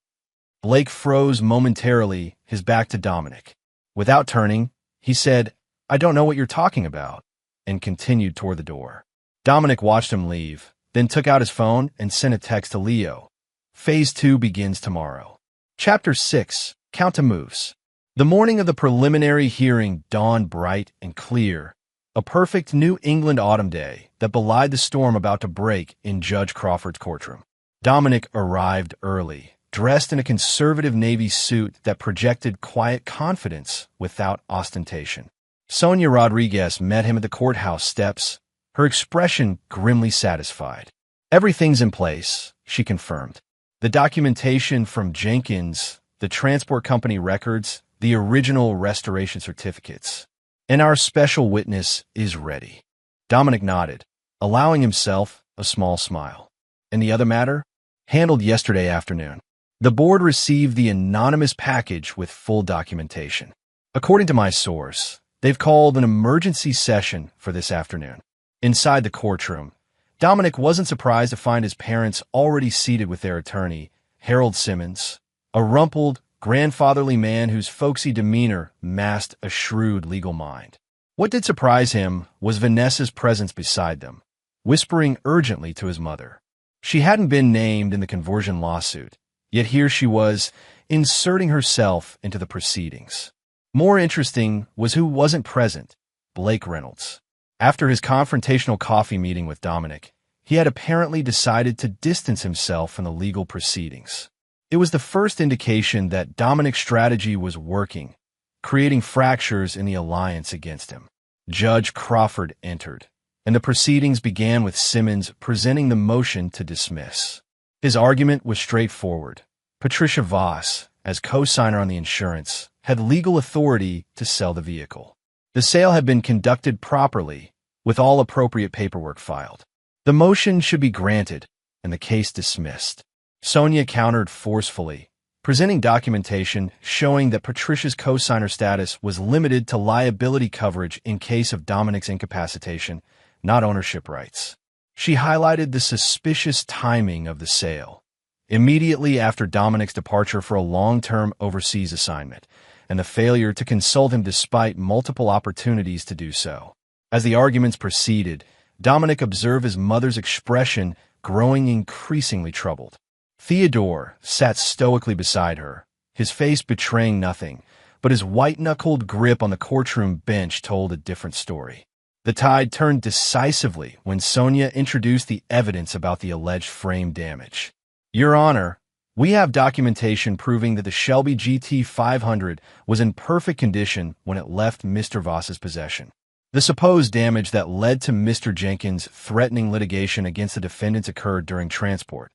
Blake froze momentarily, his back to Dominic. Without turning, he said, "I don't know what you're talking about," and continued toward the door. Dominic watched him leave, then took out his phone and sent a text to Leo. Phase 2 begins tomorrow. Chapter 6, Count to Moves. The morning of the preliminary hearing dawned bright and clear, a perfect New England autumn day that belied the storm about to break in Judge Crawford's courtroom. Dominic arrived early, dressed in a conservative navy suit that projected quiet confidence without ostentation. Sonia Rodriguez met him at the courthouse steps, her expression grimly satisfied. "Everything's in place," she confirmed. "The documentation from Jenkins, the transport company records, the original restoration certificates. And our special witness is ready." Dominic nodded, allowing himself a small smile. "And the other matter? Handled yesterday afternoon. The board received the anonymous package with full documentation. According to my source, they've called an emergency session for this afternoon." Inside the courtroom, Dominic wasn't surprised to find his parents already seated with their attorney, Harold Simmons, a rumpled, grandfatherly man whose folksy demeanor masked a shrewd legal mind. What did surprise him was Vanessa's presence beside them, whispering urgently to his mother. She hadn't been named in the conversion lawsuit, yet here she was, inserting herself into the proceedings. More interesting was who wasn't present, Blake Reynolds. After his confrontational coffee meeting with Dominic, he had apparently decided to distance himself from the legal proceedings. It was the first indication that Dominic's strategy was working, creating fractures in the alliance against him. Judge Crawford entered, and the proceedings began with Simmons presenting the motion to dismiss. His argument was straightforward. Patricia Voss, as co-signer on the insurance, had legal authority to sell the vehicle. The sale had been conducted properly, with all appropriate paperwork filed. The motion should be granted, and the case dismissed. Sonia countered forcefully, presenting documentation showing that Patricia's co-signer status was limited to liability coverage in case of Dominic's incapacitation, not ownership rights. She highlighted the suspicious timing of the sale, immediately after Dominic's departure for a long-term overseas assignment, and the failure to consult him despite multiple opportunities to do so. As the arguments proceeded, Dominic observed his mother's expression growing increasingly troubled. Theodore sat stoically beside her, his face betraying nothing, but his white-knuckled grip on the courtroom bench told a different story. The tide turned decisively when Sonia introduced the evidence about the alleged frame damage. Your Honor, we have documentation proving that the Shelby GT 500 was in perfect condition when it left Mr. Voss's possession. The supposed damage that led to Mr. Jenkins threatening litigation against the defendants occurred during transport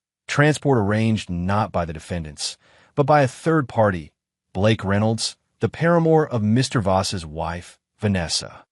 arranged not by the defendants, but by a third party, Blake Reynolds, the paramour of Mr. Voss's wife, Vanessa.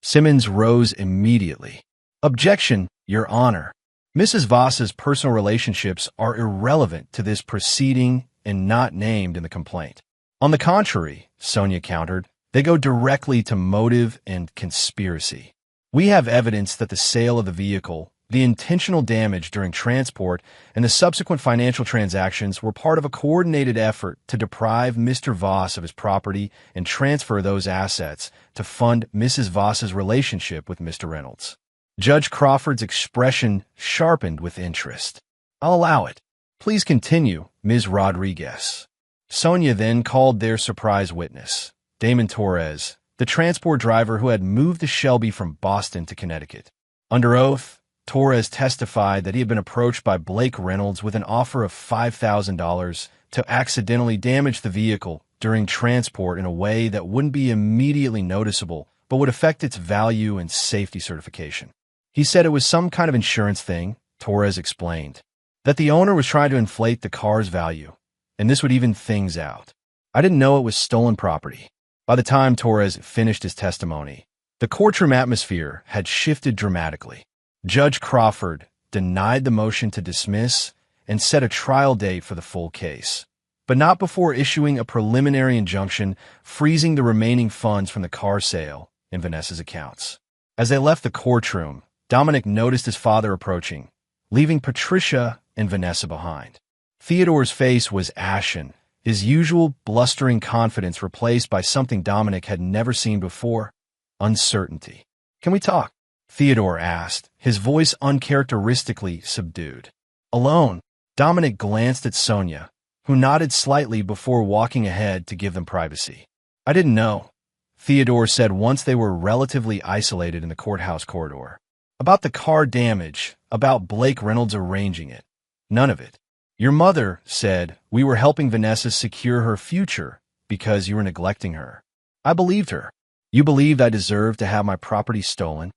Simmons rose immediately. Objection, Your Honor. Mrs. Voss's personal relationships are irrelevant to this proceeding and not named in the complaint. On the contrary, Sonia countered, they go directly to motive and conspiracy. We have evidence that the sale of the vehicle, the intentional damage during transport, and the subsequent financial transactions were part of a coordinated effort to deprive Mr. Voss of his property and transfer those assets to fund Mrs. Voss's relationship with Mr. Reynolds. Judge Crawford's expression sharpened with interest. I'll allow it. Please continue, Ms. Rodriguez. Sonia then called their surprise witness, Damon Torres, the transport driver who had moved to Shelby from Boston to Connecticut. Under oath, Torres testified that he had been approached by Blake Reynolds with an offer of $5,000 to accidentally damage the vehicle during transport in a way that wouldn't be immediately noticeable, but would affect its value and safety certification. He said it was some kind of insurance thing, Torres explained, that the owner was trying to inflate the car's value, and this would even things out. I didn't know it was stolen property. By the time Torres finished his testimony, the courtroom atmosphere had shifted dramatically. Judge Crawford denied the motion to dismiss and set a trial date for the full case, but not before issuing a preliminary injunction freezing the remaining funds from the car sale in Vanessa's accounts. As they left the courtroom, Dominic noticed his father approaching, leaving Patricia and Vanessa behind. Theodore's face was ashen, his usual blustering confidence replaced by something Dominic had never seen before, uncertainty. Can we talk? Theodore asked, his voice uncharacteristically subdued. Alone, Dominic glanced at Sonia, who nodded slightly before walking ahead to give them privacy. I didn't know, Theodore said once they were relatively isolated in the courthouse corridor. About the car damage, about Blake Reynolds arranging it. None of it. Your mother said we were helping Vanessa secure her future because you were neglecting her. I believed her. You believed I deserved to have my property stolen?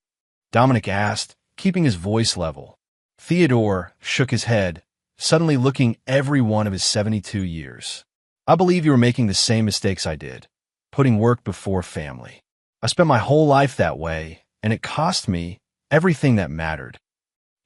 Dominic asked, keeping his voice level. Theodore shook his head, suddenly looking every one of his 72 years. I believe you were making the same mistakes I did, putting work before family. I spent my whole life that way, and it cost me everything that mattered.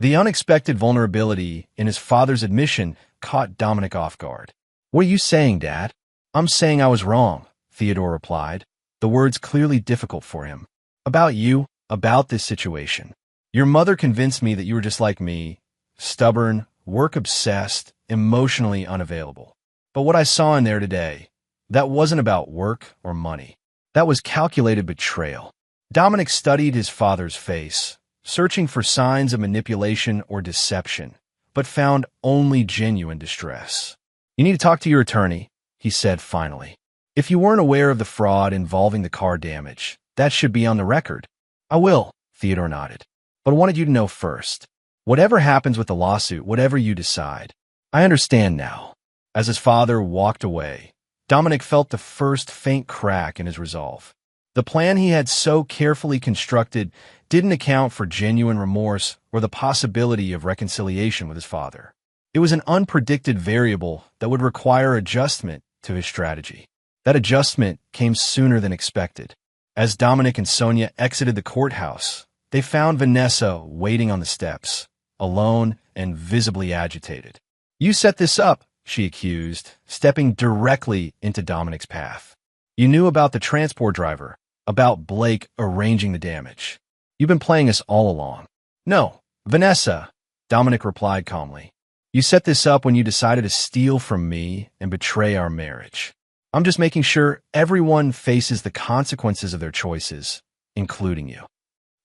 The unexpected vulnerability in his father's admission caught Dominic off guard. What are you saying, Dad? I'm saying I was wrong, Theodore replied, the words clearly difficult for him. About you. About this situation. Your mother convinced me that you were just like me, stubborn, work-obsessed, emotionally unavailable. But what I saw in there today, that wasn't about work or money. That was calculated betrayal. Dominic studied his father's face, searching for signs of manipulation or deception, but found only genuine distress. You need to talk to your attorney, he said finally. If you weren't aware of the fraud involving the car damage, that should be on the record. I will, Theodore nodded, but I wanted you to know first. Whatever happens with the lawsuit, whatever you decide, I understand now. As his father walked away, Dominic felt the first faint crack in his resolve. The plan he had so carefully constructed didn't account for genuine remorse or the possibility of reconciliation with his father. It was an unpredicted variable that would require adjustment to his strategy. That adjustment came sooner than expected. As Dominic and Sonia exited the courthouse, they found Vanessa waiting on the steps, alone and visibly agitated. "You set this up," she accused, stepping directly into Dominic's path. "You knew about the transport driver, about Blake arranging the damage. You've been playing us all along." "No, Vanessa," Dominic replied calmly. "You set this up when you decided to steal from me and betray our marriage. I'm just making sure everyone faces the consequences of their choices, including you."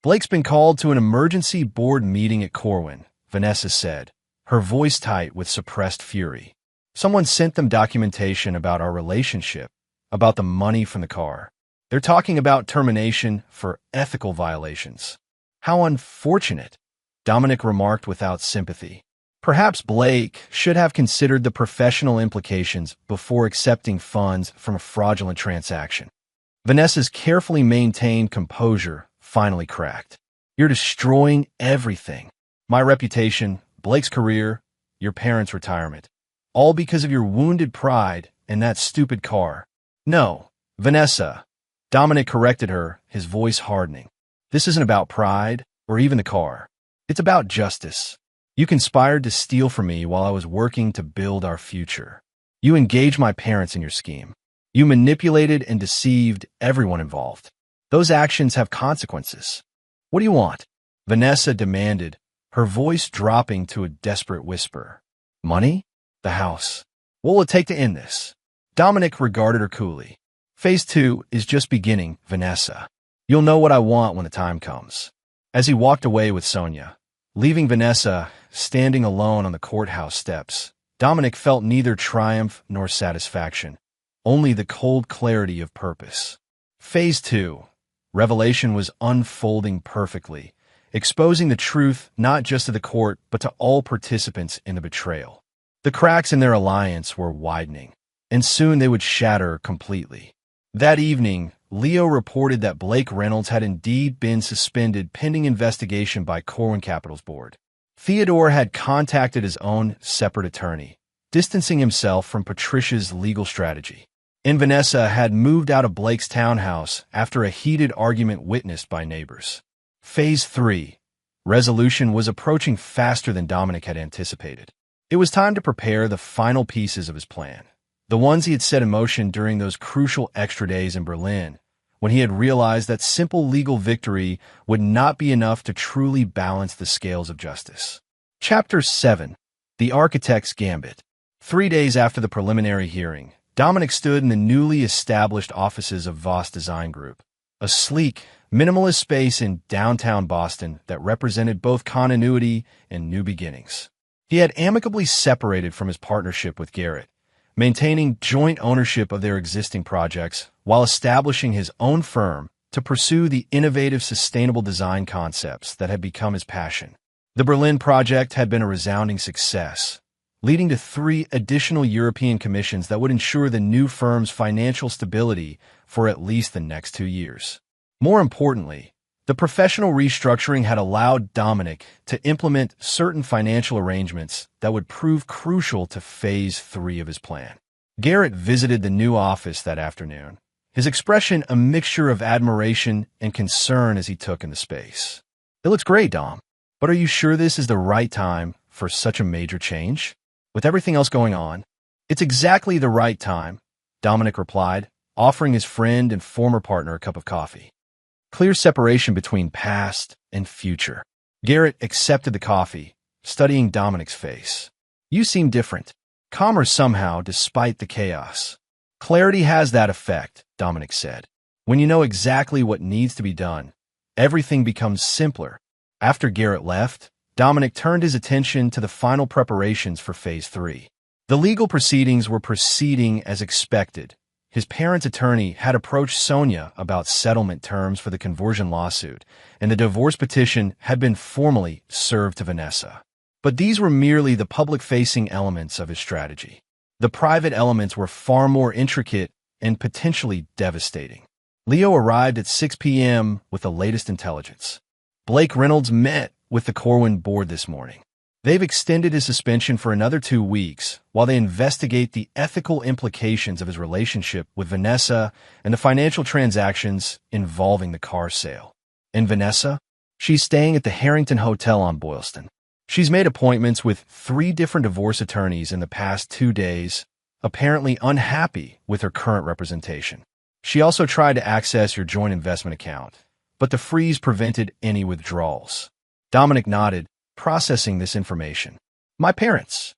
"Blake's been called to an emergency board meeting at Corwin," Vanessa said, her voice tight with suppressed fury. "Someone sent them documentation about our relationship, about the money from the car. They're talking about termination for ethical violations." "How unfortunate," Dominic remarked without sympathy. Perhaps Blake should have considered the professional implications before accepting funds from a fraudulent transaction. Vanessa's carefully maintained composure finally cracked. "You're destroying everything. My reputation, Blake's career, your parents' retirement. All because of your wounded pride and that stupid car." "No, Vanessa," Dominic corrected her, his voice hardening. "This isn't about pride or even the car. It's about justice. You conspired to steal from me while I was working to build our future. You engaged my parents in your scheme. You manipulated and deceived everyone involved. Those actions have consequences. What do you want?" Vanessa demanded, her voice dropping to a desperate whisper. "Money? The house. What will it take to end this?" Dominic regarded her coolly. "Phase 2 is just beginning, Vanessa. You'll know what I want when the time comes." As he walked away with Sonia, leaving Vanessa standing alone on the courthouse steps, Dominic felt neither triumph nor satisfaction, only the cold clarity of purpose. Phase 2. Revelation was unfolding perfectly, exposing the truth not just to the court but to all participants in the betrayal. The cracks in their alliance were widening, and soon they would shatter completely. That evening, Leo reported that Blake Reynolds had indeed been suspended pending investigation by Corwin Capital's board. Theodore had contacted his own separate attorney, distancing himself from Patricia's legal strategy. And Vanessa had moved out of Blake's townhouse after a heated argument witnessed by neighbors. Phase 3. Resolution was approaching faster than Dominic had anticipated. It was time to prepare the final pieces of his plan, the ones he had set in motion during those crucial extra days in Berlin, when he had realized that simple legal victory would not be enough to truly balance the scales of justice. Chapter 7. The Architect's Gambit. 3 days after the preliminary hearing, Dominic stood in the newly established offices of Voss Design Group, a sleek, minimalist space in downtown Boston that represented both continuity and new beginnings. He had amicably separated from his partnership with Garrett, maintaining joint ownership of their existing projects while establishing his own firm to pursue the innovative, sustainable design concepts that had become his passion. The Berlin project had been a resounding success, leading to 3 additional European commissions that would ensure the new firm's financial stability for at least the next 2 years. More importantly, the professional restructuring had allowed Dominic to implement certain financial arrangements that would prove crucial to Phase 3 of his plan. Garrett visited the new office that afternoon, his expression a mixture of admiration and concern as he took in the space. "It looks great, Dom, but are you sure this is the right time for such a major change? With everything else going on?" "It's exactly the right time," Dominic replied, offering his friend and former partner a cup of coffee. Clear separation between past and future. Garrett accepted the coffee, studying Dominic's face. "You seem different, calmer somehow despite the chaos." "Clarity has that effect," Dominic said. "When you know exactly what needs to be done, everything becomes simpler." After Garrett left, Dominic turned his attention to the final preparations for Phase 3. The legal proceedings were proceeding as expected. His parents' attorney had approached Sonia about settlement terms for the conversion lawsuit, and the divorce petition had been formally served to Vanessa. But these were merely the public-facing elements of his strategy. The private elements were far more intricate and potentially devastating. Leo arrived at 6 p.m. with the latest intelligence. Blake Reynolds met with the Corwin board this morning. They've extended his suspension for another 2 weeks while they investigate the ethical implications of his relationship with Vanessa and the financial transactions involving the car sale. And Vanessa? She's staying at the Harrington Hotel on Boylston. She's made appointments with 3 different divorce attorneys in the past 2 days, apparently unhappy with her current representation. She also tried to access your joint investment account, but the freeze prevented any withdrawals. Dominic nodded, processing this information. My parents.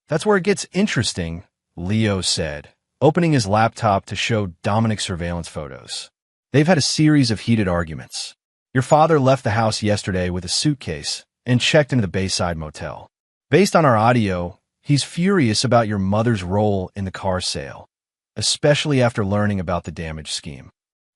That's where it gets interesting, Leo said, opening his laptop to show Dominic's surveillance photos. They've had a series of heated arguments. Your father left the house yesterday with a suitcase and checked into the Bayside Motel. Based on our audio, he's furious about your mother's role in the car sale, especially after learning about the damage scheme.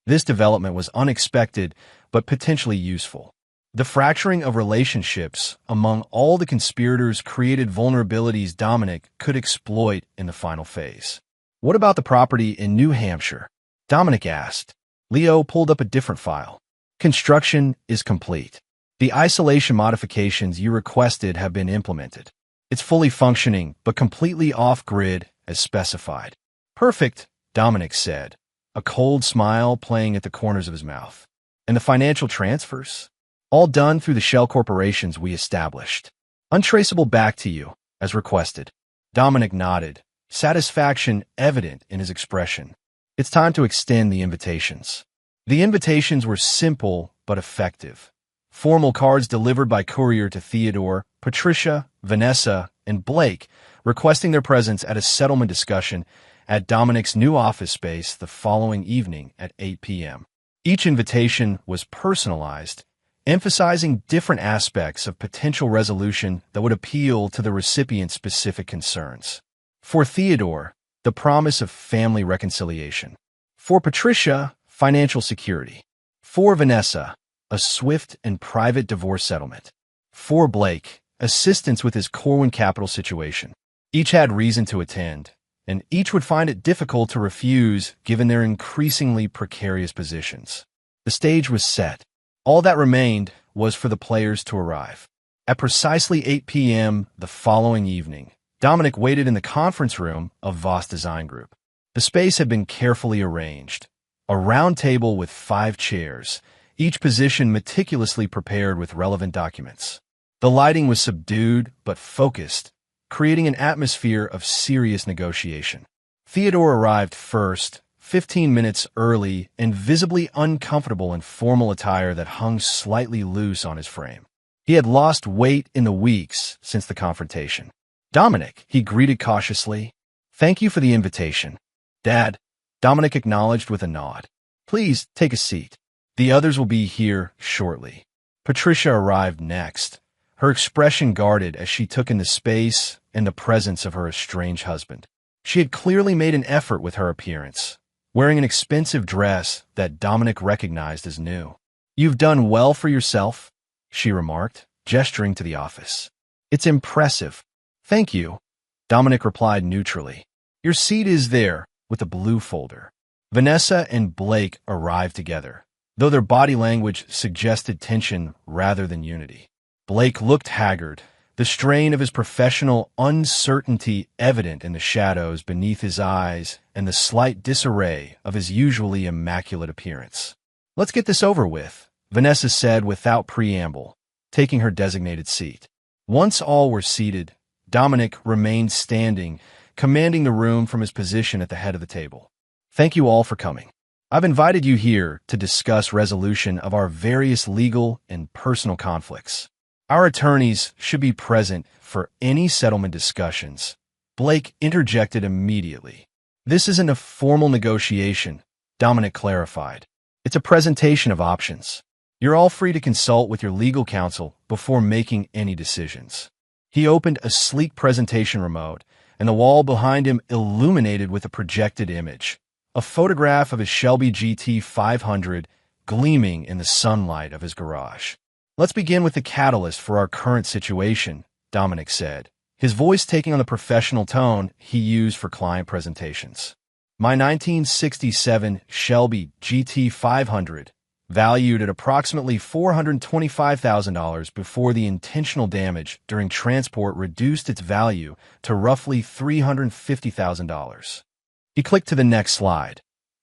This development was unexpected, but potentially useful. The fracturing of relationships among all the conspirators created vulnerabilities Dominic could exploit in the final phase. What about the property in New Hampshire? Dominic asked. Leo pulled up a different file. Construction is complete. The isolation modifications you requested have been implemented. It's fully functioning, but completely off-grid as specified. Perfect, Dominic said, a cold smile playing at the corners of his mouth. And the financial transfers? All done through the shell corporations we established. Untraceable back to you, as requested. Dominic nodded, satisfaction evident in his expression. It's time to extend the invitations. The invitations were simple but effective. Formal cards delivered by courier to Theodore, Patricia, Vanessa, and Blake, requesting their presence at a settlement discussion at Dominic's new office space the following evening at 8 p.m. Each invitation was personalized, emphasizing different aspects of potential resolution that would appeal to the recipient's specific concerns. For Theodore, the promise of family reconciliation. For Patricia, financial security. For Vanessa, a swift and private divorce settlement. For Blake, assistance with his Corwin capital situation. Each had reason to attend, and each would find it difficult to refuse given their increasingly precarious positions. The stage was set. All that remained was for the players to arrive. At precisely 8 p.m. the following evening, Dominic waited in the conference room of Voss Design Group. The space had been carefully arranged. A round table with 5 chairs, each position meticulously prepared with relevant documents. The lighting was subdued but focused, creating an atmosphere of serious negotiation. Theodore arrived first, 15 minutes early and visibly uncomfortable in formal attire that hung slightly loose on his frame. He had lost weight in the weeks since the confrontation. Dominic, he greeted cautiously. Thank you for the invitation. Dad, Dominic acknowledged with a nod. Please take a seat. The others will be here shortly. Patricia arrived next, her expression guarded as she took in the space and the presence of her estranged husband. She had clearly made an effort with her appearance, wearing an expensive dress that Dominic recognized as new. You've done well for yourself, she remarked, gesturing to the office. It's impressive. Thank you, Dominic replied neutrally. Your seat is there, with a blue folder. Vanessa and Blake arrived together, though their body language suggested tension rather than unity. Blake looked haggard, the strain of his professional uncertainty evident in the shadows beneath his eyes and the slight disarray of his usually immaculate appearance. Let's get this over with, Vanessa said without preamble, taking her designated seat. Once all were seated, Dominic remained standing, commanding the room from his position at the head of the table. Thank you all for coming. I've invited you here to discuss resolution of our various legal and personal conflicts. Our attorneys should be present for any settlement discussions. Blake interjected immediately. This isn't a formal negotiation, Dominic clarified. It's a presentation of options. You're all free to consult with your legal counsel before making any decisions. He opened a sleek presentation remote, and the wall behind him illuminated with a projected image, a photograph of his Shelby GT 500 gleaming in the sunlight of his garage. Let's begin with the catalyst for our current situation, Dominic said, his voice taking on the professional tone he used for client presentations. My 1967 Shelby GT 500, valued at approximately $425,000 before the intentional damage during transport reduced its value to roughly $350,000. He clicked to the next slide.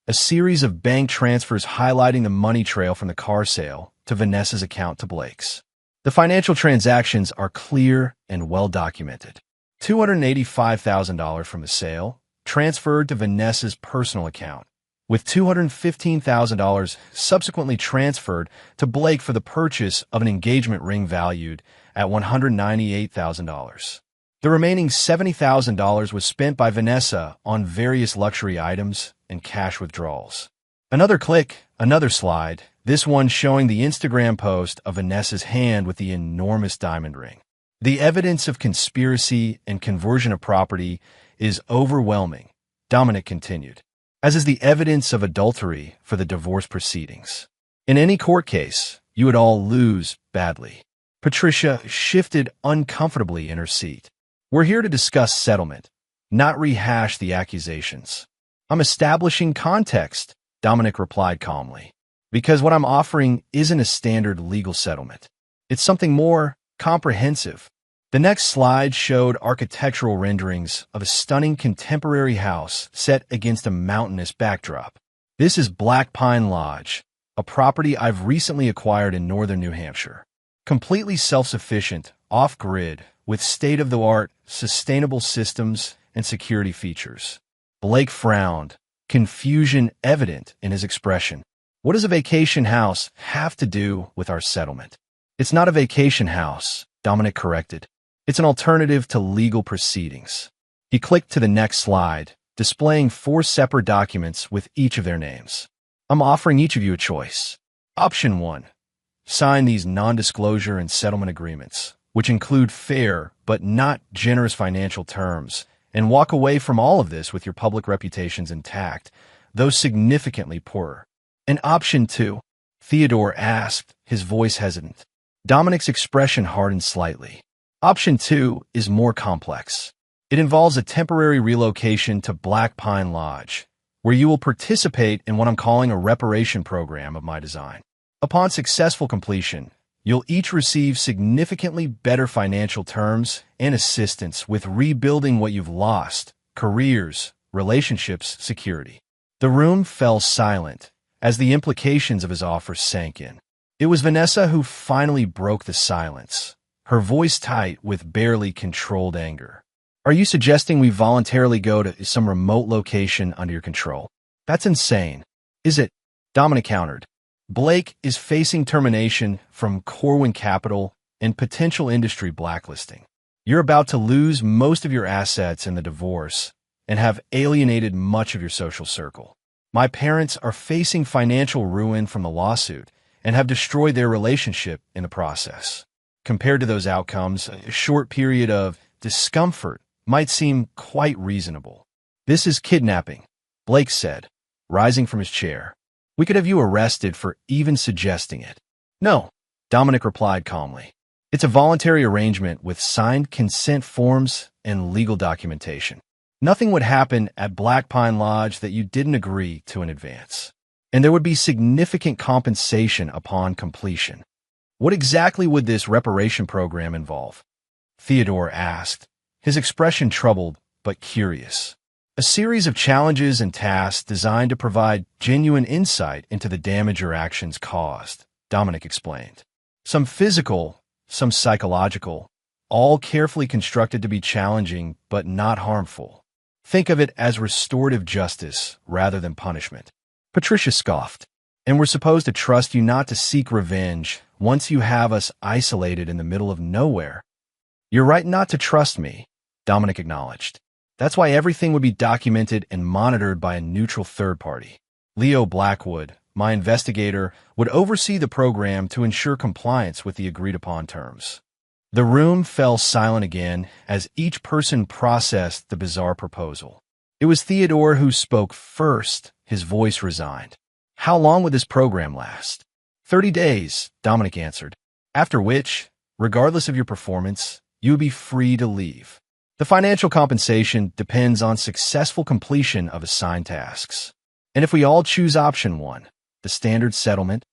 A series of bank transfers highlighting the money trail from the car sale to Vanessa's account to Blake's. The financial transactions are clear and well documented. $285,000 from the sale transferred to Vanessa's personal account, with $215,000 subsequently transferred to Blake for the purchase of an engagement ring valued at $198,000. The remaining $70,000 was spent by Vanessa on various luxury items and cash withdrawals. Another click, another slide, this one showing the Instagram post of Vanessa's hand with the enormous diamond ring. The evidence of conspiracy and conversion of property is overwhelming, Dominic continued, as is the evidence of adultery for the divorce proceedings. In any court case, you would all lose badly. Patricia shifted uncomfortably in her seat. We're here to discuss settlement, not rehash the accusations. I'm establishing context, Dominic replied calmly, because what I'm offering isn't a standard legal settlement. It's something more comprehensive. The next slide showed architectural renderings of a stunning contemporary house set against a mountainous backdrop. This is Black Pine Lodge, a property I've recently acquired in northern New Hampshire. Completely self-sufficient, off-grid, with state-of-the-art, sustainable systems and security features. Blake frowned, confusion evident in his expression. What does a vacation house have to do with our settlement? It's not a vacation house, Dominic corrected. It's an alternative to legal proceedings. He clicked to the next slide, displaying 4 separate documents with each of their names. I'm offering each of you a choice. Option 1. Sign these non-disclosure and settlement agreements, which include fair but not generous financial terms, and walk away from all of this with your public reputations intact, though significantly poorer. And option 2, Theodore asked, his voice hesitant. Dominic's expression hardened slightly. Option 2 is more complex. It involves a temporary relocation to Black Pine Lodge, where you will participate in what I'm calling a reparation program of my design. Upon successful completion, you'll each receive significantly better financial terms and assistance with rebuilding what you've lost: careers, relationships, security. The room fell silent as the implications of his offer sank in. It was Vanessa who finally broke the silence, her voice tight with barely controlled anger. Are you suggesting we voluntarily go to some remote location under your control? That's insane. Is it? Dominic countered. Blake is facing termination from Corwin Capital and potential industry blacklisting. You're about to lose most of your assets in the divorce and have alienated much of your social circle. My parents are facing financial ruin from the lawsuit and have destroyed their relationship in the process. Compared to those outcomes, a short period of discomfort might seem quite reasonable. This is kidnapping, Blake said, rising from his chair. We could have you arrested for even suggesting it. No, Dominic replied calmly. It's a voluntary arrangement with signed consent forms and legal documentation. Nothing would happen at Black Pine Lodge that you didn't agree to in advance. And there would be significant compensation upon completion. What exactly would this reparation program involve? Theodore asked, his expression troubled but curious. A series of challenges and tasks designed to provide genuine insight into the damage your actions caused, Dominic explained. Some physical, some psychological, all carefully constructed to be challenging but not harmful. Think of it as restorative justice rather than punishment. Patricia scoffed. And we're supposed to trust you not to seek revenge once you have us isolated in the middle of nowhere. You're right not to trust me, Dominic acknowledged. That's why everything would be documented and monitored by a neutral third party. Leo Blackwood, my investigator, would oversee the program to ensure compliance with the agreed-upon terms. The room fell silent again as each person processed the bizarre proposal. It was Theodore who spoke first, his voice resigned. How long would this program last? 30 days, Dominic answered, after which, regardless of your performance, you would be free to leave. The financial compensation depends on successful completion of assigned tasks. And if we all choose option 1, the standard settlement?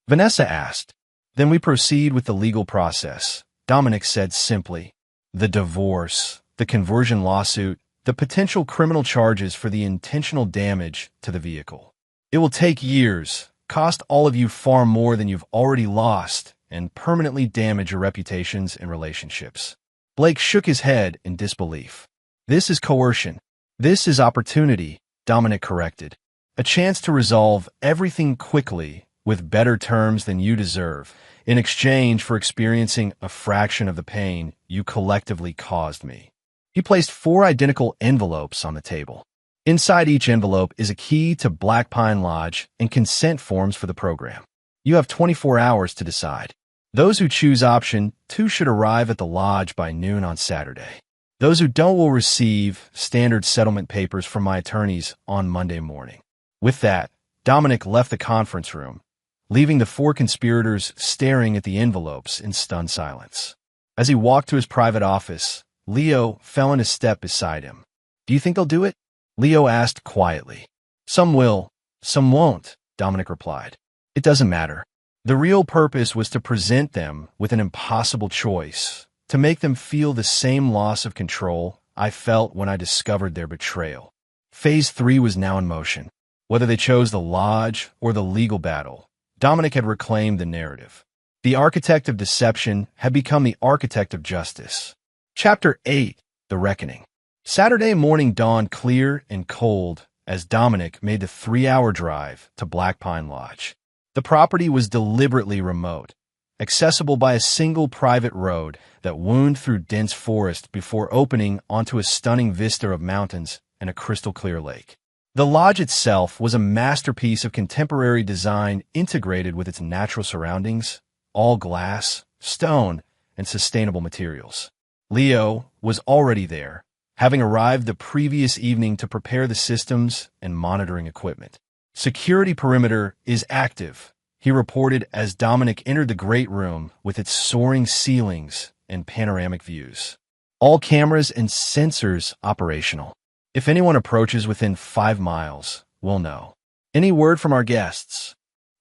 Vanessa asked. Then we proceed with the legal process, Dominic said simply. The divorce, the conversion lawsuit, the potential criminal charges for the intentional damage to the vehicle. It will take years, cost all of you far more than you've already lost, and permanently damage your reputations and relationships. Blake shook his head in disbelief. This is coercion. This is opportunity, Dominic corrected. A chance to resolve everything quickly with better terms than you deserve, in exchange for experiencing a fraction of the pain you collectively caused me. He placed 4 identical envelopes on the table. Inside each envelope is a key to Black Pine Lodge and consent forms for the program. You have 24 hours to decide. Those who choose option 2 should arrive at the lodge by noon on Saturday. Those who don't will receive standard settlement papers from my attorneys on Monday morning. With that, Dominic left the conference room, leaving the 4 conspirators staring at the envelopes in stunned silence. As he walked to his private office, Leo fell in a step beside him. Do you think they'll do it? Leo asked quietly. Some will, some won't, Dominic replied. It doesn't matter. The real purpose was to present them with an impossible choice, to make them feel the same loss of control I felt when I discovered their betrayal. Phase 3 was now in motion. Whether they chose the lodge or the legal battle, Dominic had reclaimed the narrative. The architect of deception had become the architect of justice. Chapter 8, The Reckoning. Saturday morning dawned clear and cold as Dominic made the 3-hour drive to Black Pine Lodge. The property was deliberately remote, accessible by a single private road that wound through dense forest before opening onto a stunning vista of mountains and a crystal-clear lake. The lodge itself was a masterpiece of contemporary design integrated with its natural surroundings, all glass, stone, and sustainable materials. Leo was already there, having arrived the previous evening to prepare the systems and monitoring equipment. Security perimeter is active, he reported as Dominic entered the great room with its soaring ceilings and panoramic views. All cameras and sensors operational. If anyone approaches within 5 miles, we'll know. Any word from our guests?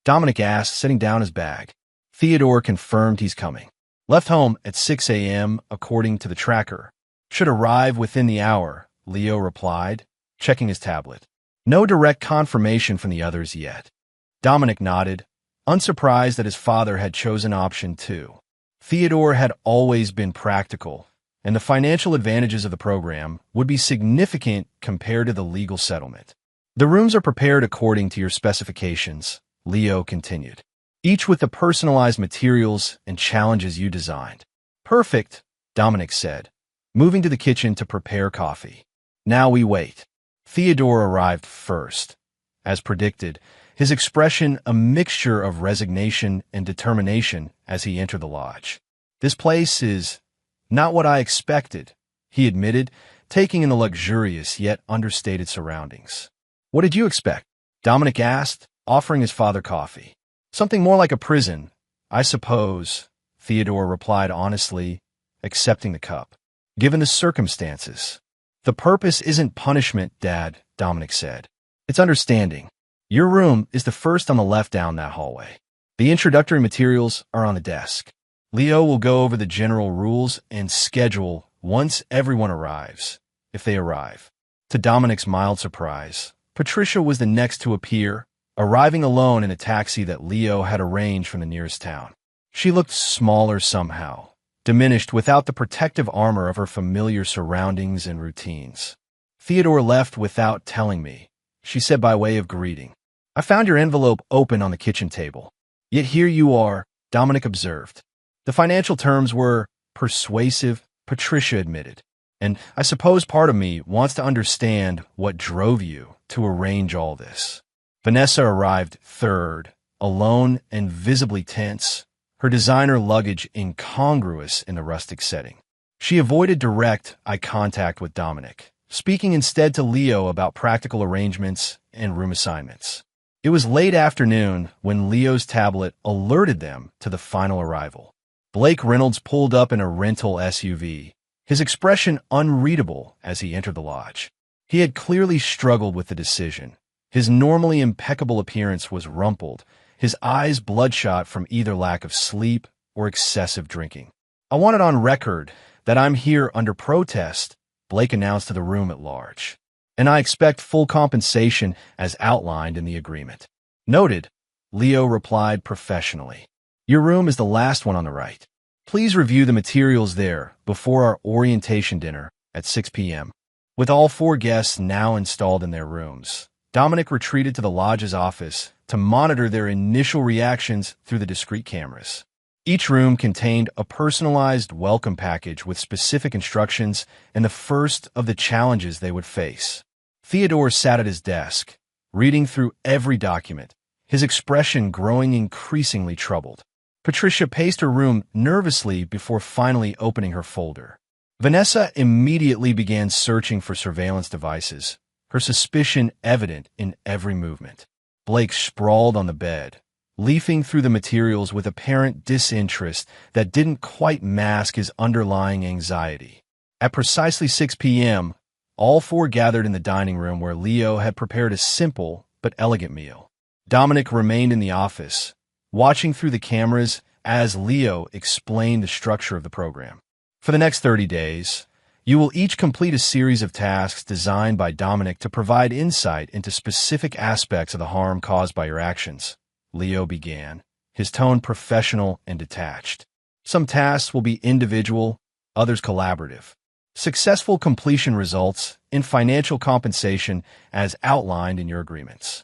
Dominic asked, setting down his bag. Theodore confirmed he's coming. Left home at 6 a.m. according to the tracker. Should arrive within the hour, Leo replied, checking his tablet. No direct confirmation from the others yet. Dominic nodded, unsurprised that his father had chosen option 2. Theodore had always been practical, and the financial advantages of the program would be significant compared to the legal settlement. The rooms are prepared according to your specifications, Leo continued, each with the personalized materials and challenges you designed. Perfect, Dominic said, moving to the kitchen to prepare coffee. Now we wait. Theodore arrived first. As predicted, his expression a mixture of resignation and determination as he entered the lodge. This place is not what I expected, he admitted, taking in the luxurious yet understated surroundings. What did you expect? Dominic asked, offering his father coffee. Something more like a prison, I suppose, Theodore replied honestly, accepting the cup. Given the circumstances. The purpose isn't punishment, Dad, Dominic said. It's understanding. Your room is the first on the left down that hallway. The introductory materials are on the desk. Leo will go over the general rules and schedule once everyone arrives, if they arrive. To Dominic's mild surprise, Patricia was the next to appear, arriving alone in a taxi that Leo had arranged from the nearest town. She looked smaller somehow, diminished without the protective armor of her familiar surroundings and routines. Theodore left without telling me, she said by way of greeting. I found your envelope open on the kitchen table. Yet here you are, Dominic observed. The financial terms were persuasive, Patricia admitted. And I suppose part of me wants to understand what drove you to arrange all this. Vanessa arrived third, alone and visibly tense, her designer luggage incongruous in the rustic setting. She avoided direct eye contact with Dominic, speaking instead to Leo about practical arrangements and room assignments. It was late afternoon when Leo's tablet alerted them to the final arrival. Blake Reynolds pulled up in a rental SUV, his expression unreadable as he entered the lodge. He had clearly struggled with the decision. His normally impeccable appearance was rumpled, his eyes bloodshot from either lack of sleep or excessive drinking. "I want it on record that I'm here under protest," Blake announced to the room at large. "And I expect full compensation as outlined in the agreement." "Noted," Leo replied professionally. "Your room is the last one on the right. Please review the materials there before our orientation dinner at 6 p.m. With all 4 guests now installed in their rooms, Dominic retreated to the lodge's office to monitor their initial reactions through the discrete cameras. Each room contained a personalized welcome package with specific instructions and the first of the challenges they would face. Theodore sat at his desk, reading through every document, his expression growing increasingly troubled. Patricia paced her room nervously before finally opening her folder. Vanessa immediately began searching for surveillance devices, her suspicion evident in every movement. Blake sprawled on the bed, leafing through the materials with apparent disinterest that didn't quite mask his underlying anxiety. At precisely 6 p.m., all 4 gathered in the dining room where Leo had prepared a simple but elegant meal. Dominic remained in the office, watching through the cameras as Leo explained the structure of the program. For the next 30 days, you will each complete a series of tasks designed by Dominic to provide insight into specific aspects of the harm caused by your actions, Leo began, his tone professional and detached. Some tasks will be individual, others collaborative. Successful completion results in financial compensation as outlined in your agreements.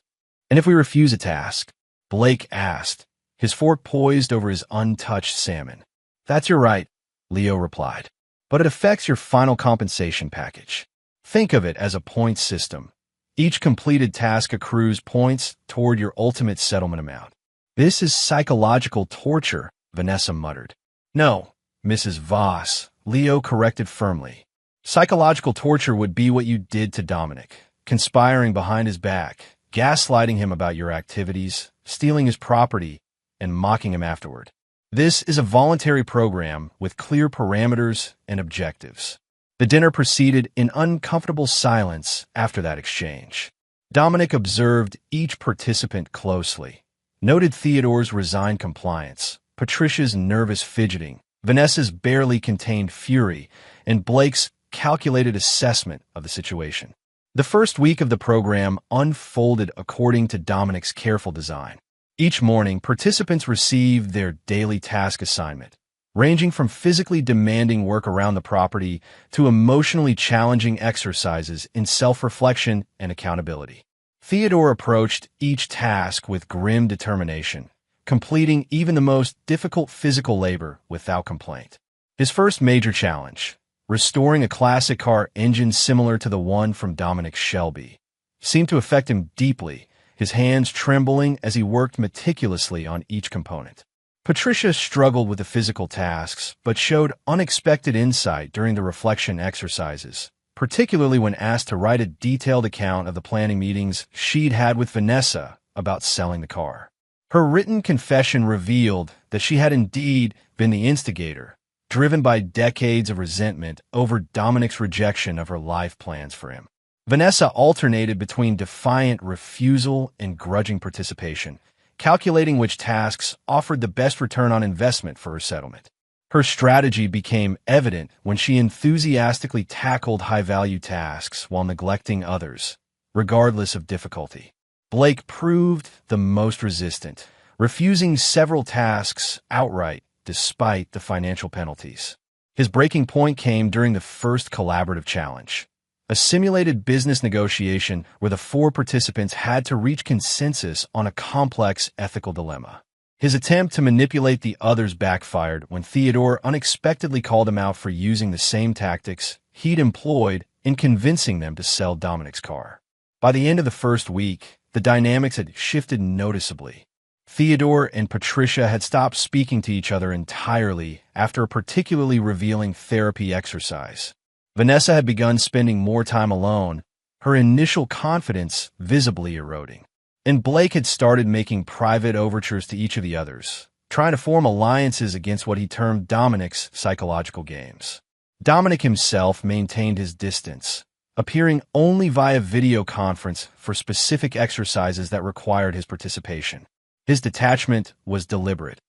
And if we refuse a task, Blake asked, his fork poised over his untouched salmon. "That's your right," Leo replied, "but it affects your final compensation package. Think of it as a points system. Each completed task accrues points toward your ultimate settlement amount." "This is psychological torture," Vanessa muttered. "No, Mrs. Voss," Leo corrected firmly. "Psychological torture would be what you did to Dominic, conspiring behind his back, gaslighting him about your activities, stealing his property, and mocking him afterward. This is a voluntary program with clear parameters and objectives." The dinner proceeded in uncomfortable silence after that exchange. Dominic observed each participant closely, noted Theodore's resigned compliance, Patricia's nervous fidgeting, Vanessa's barely contained fury, and Blake's calculated assessment of the situation. The first week of the program unfolded according to Dominic's careful design. Each morning, participants received their daily task assignment, ranging from physically demanding work around the property to emotionally challenging exercises in self-reflection and accountability. Theodore approached each task with grim determination, completing even the most difficult physical labor without complaint. His first major challenge, restoring a classic car engine similar to the one from Dominic's Shelby, seemed to affect him deeply, his hands trembling as he worked meticulously on each component. Patricia struggled with the physical tasks, but showed unexpected insight during the reflection exercises, particularly when asked to write a detailed account of the planning meetings she'd had with Vanessa about selling the car. Her written confession revealed that she had indeed been the instigator, driven by decades of resentment over Dominic's rejection of her life plans for him. Vanessa alternated between defiant refusal and grudging participation, calculating which tasks offered the best return on investment for her settlement. Her strategy became evident when she enthusiastically tackled high-value tasks while neglecting others, regardless of difficulty. Blake proved the most resistant, refusing several tasks outright despite the financial penalties. His breaking point came during the first collaborative challenge, a simulated business negotiation where the 4 participants had to reach consensus on a complex ethical dilemma. His attempt to manipulate the others backfired when Theodore unexpectedly called him out for using the same tactics he'd employed in convincing them to sell Dominic's car. By the end of the first week, the dynamics had shifted noticeably. Theodore and Patricia had stopped speaking to each other entirely after a particularly revealing therapy exercise. Vanessa had begun spending more time alone, her initial confidence visibly eroding. And Blake had started making private overtures to each of the others, trying to form alliances against what he termed Dominic's psychological games. Dominic himself maintained his distance, appearing only via video conference for specific exercises that required his participation. His detachment was deliberate,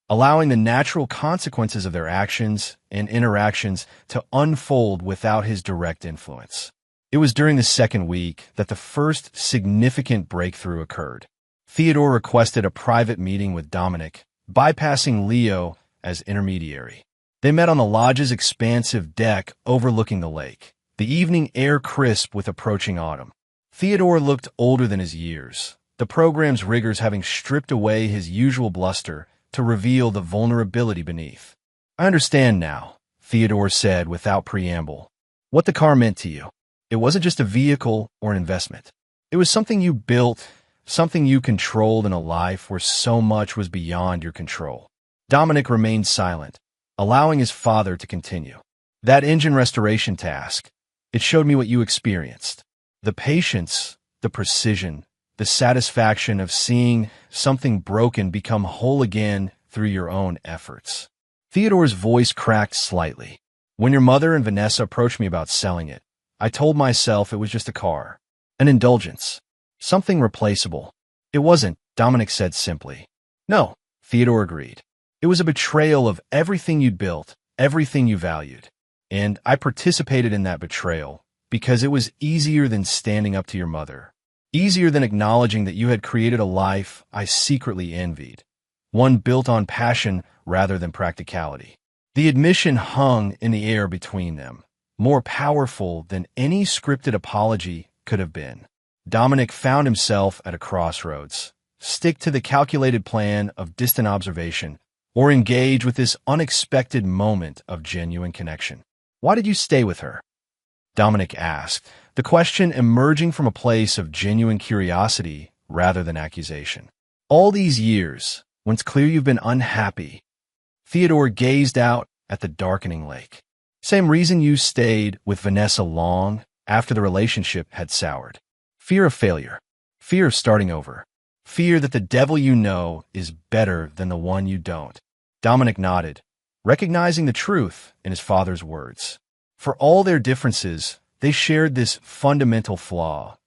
allowing the natural consequences of their actions and interactions to unfold without his direct influence. It was during the second week that the first significant breakthrough occurred. Theodore requested a private meeting with Dominic, bypassing Leo as intermediary. They met on the lodge's expansive deck overlooking the lake, the evening air crisp with approaching autumn. Theodore looked older than his years, the program's rigors having stripped away his usual bluster to reveal the vulnerability beneath. "I understand now," Theodore said without preamble, "what the car meant to you. It wasn't just a vehicle or an investment. It was something you built, something you controlled in a life where so much was beyond your control." Dominic remained silent, allowing his father to continue. "That engine restoration task, it showed me what you experienced. The patience, the precision, the satisfaction of seeing something broken become whole again through your own efforts." Theodore's voice cracked slightly. "When your mother and Vanessa approached me about selling it, I told myself it was just a car, an indulgence, something replaceable. It wasn't," Dominic said simply. "No," Theodore agreed. "It was a betrayal of everything you'd built, everything you valued. And I participated in that betrayal because it was easier than standing up to your mother, easier than acknowledging that you had created a life I secretly envied, one built on passion rather than practicality." The admission hung in the air between them, more powerful than any scripted apology could have been. Dominic found himself at a crossroads. Stick to the calculated plan of distant observation, or engage with this unexpected moment of genuine connection. "Why did you stay with her?" Dominic asked, the question emerging from a place of genuine curiosity rather than accusation. "All these years, when it's clear you've been unhappy." Theodore gazed out at the darkening lake. "Same reason you stayed with Vanessa long after the relationship had soured. Fear of failure, fear of starting over, fear that the devil you know is better than the one you don't." Dominic nodded, recognizing the truth in his father's words. For all their differences, they shared this fundamental flaw,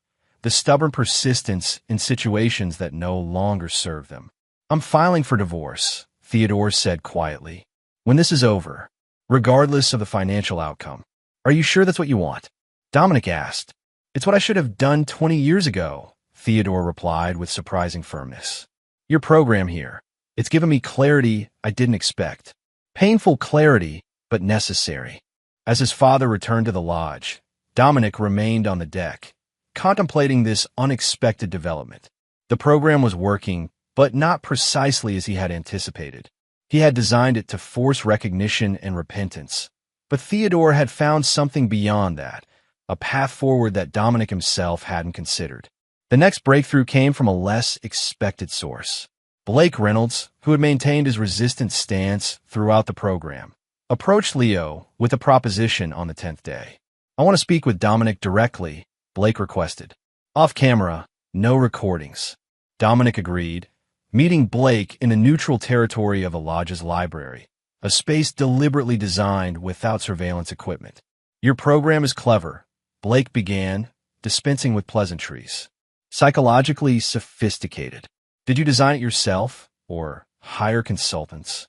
the stubborn persistence in situations that no longer serve them. "I'm filing for divorce," Theodore said quietly, "when this is over, regardless of the financial outcome." "Are you sure that's what you want?" Dominic asked. "It's what I should have done 20 years ago," Theodore replied with surprising firmness. "Your program here, it's given me clarity I didn't expect. Painful clarity, but necessary." As his father returned to the lodge, Dominic remained on the deck, contemplating this unexpected development. The program was working, but not precisely as he had anticipated. He had designed it to force recognition and repentance, but Theodore had found something beyond that, a path forward that Dominic himself hadn't considered. The next breakthrough came from a less expected source. Blake Reynolds, who had maintained his resistant stance throughout the program, approached Leo with a proposition on the 10th day. "I want to speak with Dominic directly," Blake requested. "Off camera, no recordings." Dominic agreed, meeting Blake in the neutral territory of the lodge's library, a space deliberately designed without surveillance equipment. "Your program is clever," Blake began, dispensing with pleasantries. "Psychologically sophisticated. Did you design it yourself, or hire consultants?"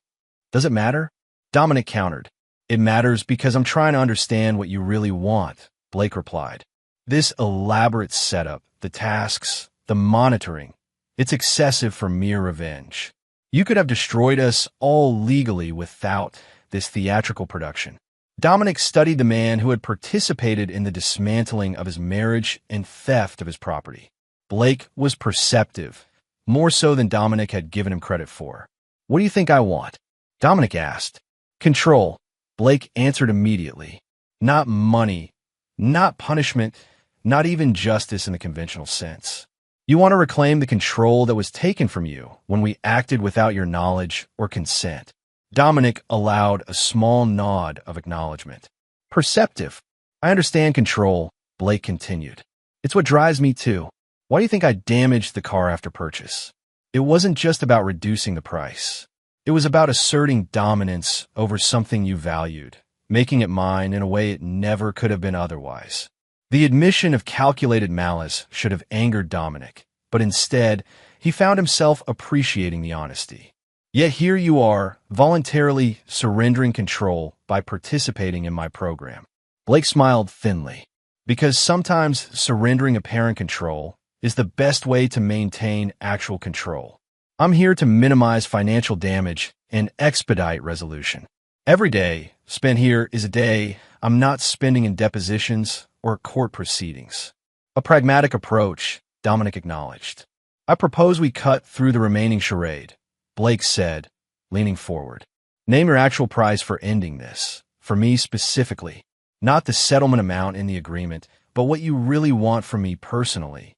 "Does it matter?" Dominic countered. "It matters because I'm trying to understand what you really want," Blake replied. "This elaborate setup, the tasks, the monitoring, it's excessive for mere revenge. You could have destroyed us all legally without this theatrical production." Dominic studied the man who had participated in the dismantling of his marriage and theft of his property. Blake was perceptive, more so than Dominic had given him credit for. "What do you think I want?" Dominic asked. "Control," Blake answered immediately. "Not money, not punishment, not even justice in the conventional sense. You want to reclaim the control that was taken from you when we acted without your knowledge or consent." Dominic allowed a small nod of acknowledgement. "Perceptive. I understand control," Blake continued. "It's what drives me too. Why do you think I damaged the car after purchase? It wasn't just about reducing the price. It was about asserting dominance over something you valued, making it mine in a way it never could have been otherwise. The admission of calculated malice should have angered Dominic, but instead, he found himself appreciating the honesty. Yet here you are, voluntarily surrendering control by participating in my program. Blake smiled thinly, because sometimes surrendering apparent control is the best way to maintain actual control. I'm here to minimize financial damage and expedite resolution. Every day spent here is a day I'm not spending in depositions or court proceedings. A pragmatic approach, Dominic acknowledged. I propose we cut through the remaining charade, Blake said, leaning forward. Name your actual price for ending this, for me specifically. Not the settlement amount in the agreement, but what you really want from me personally.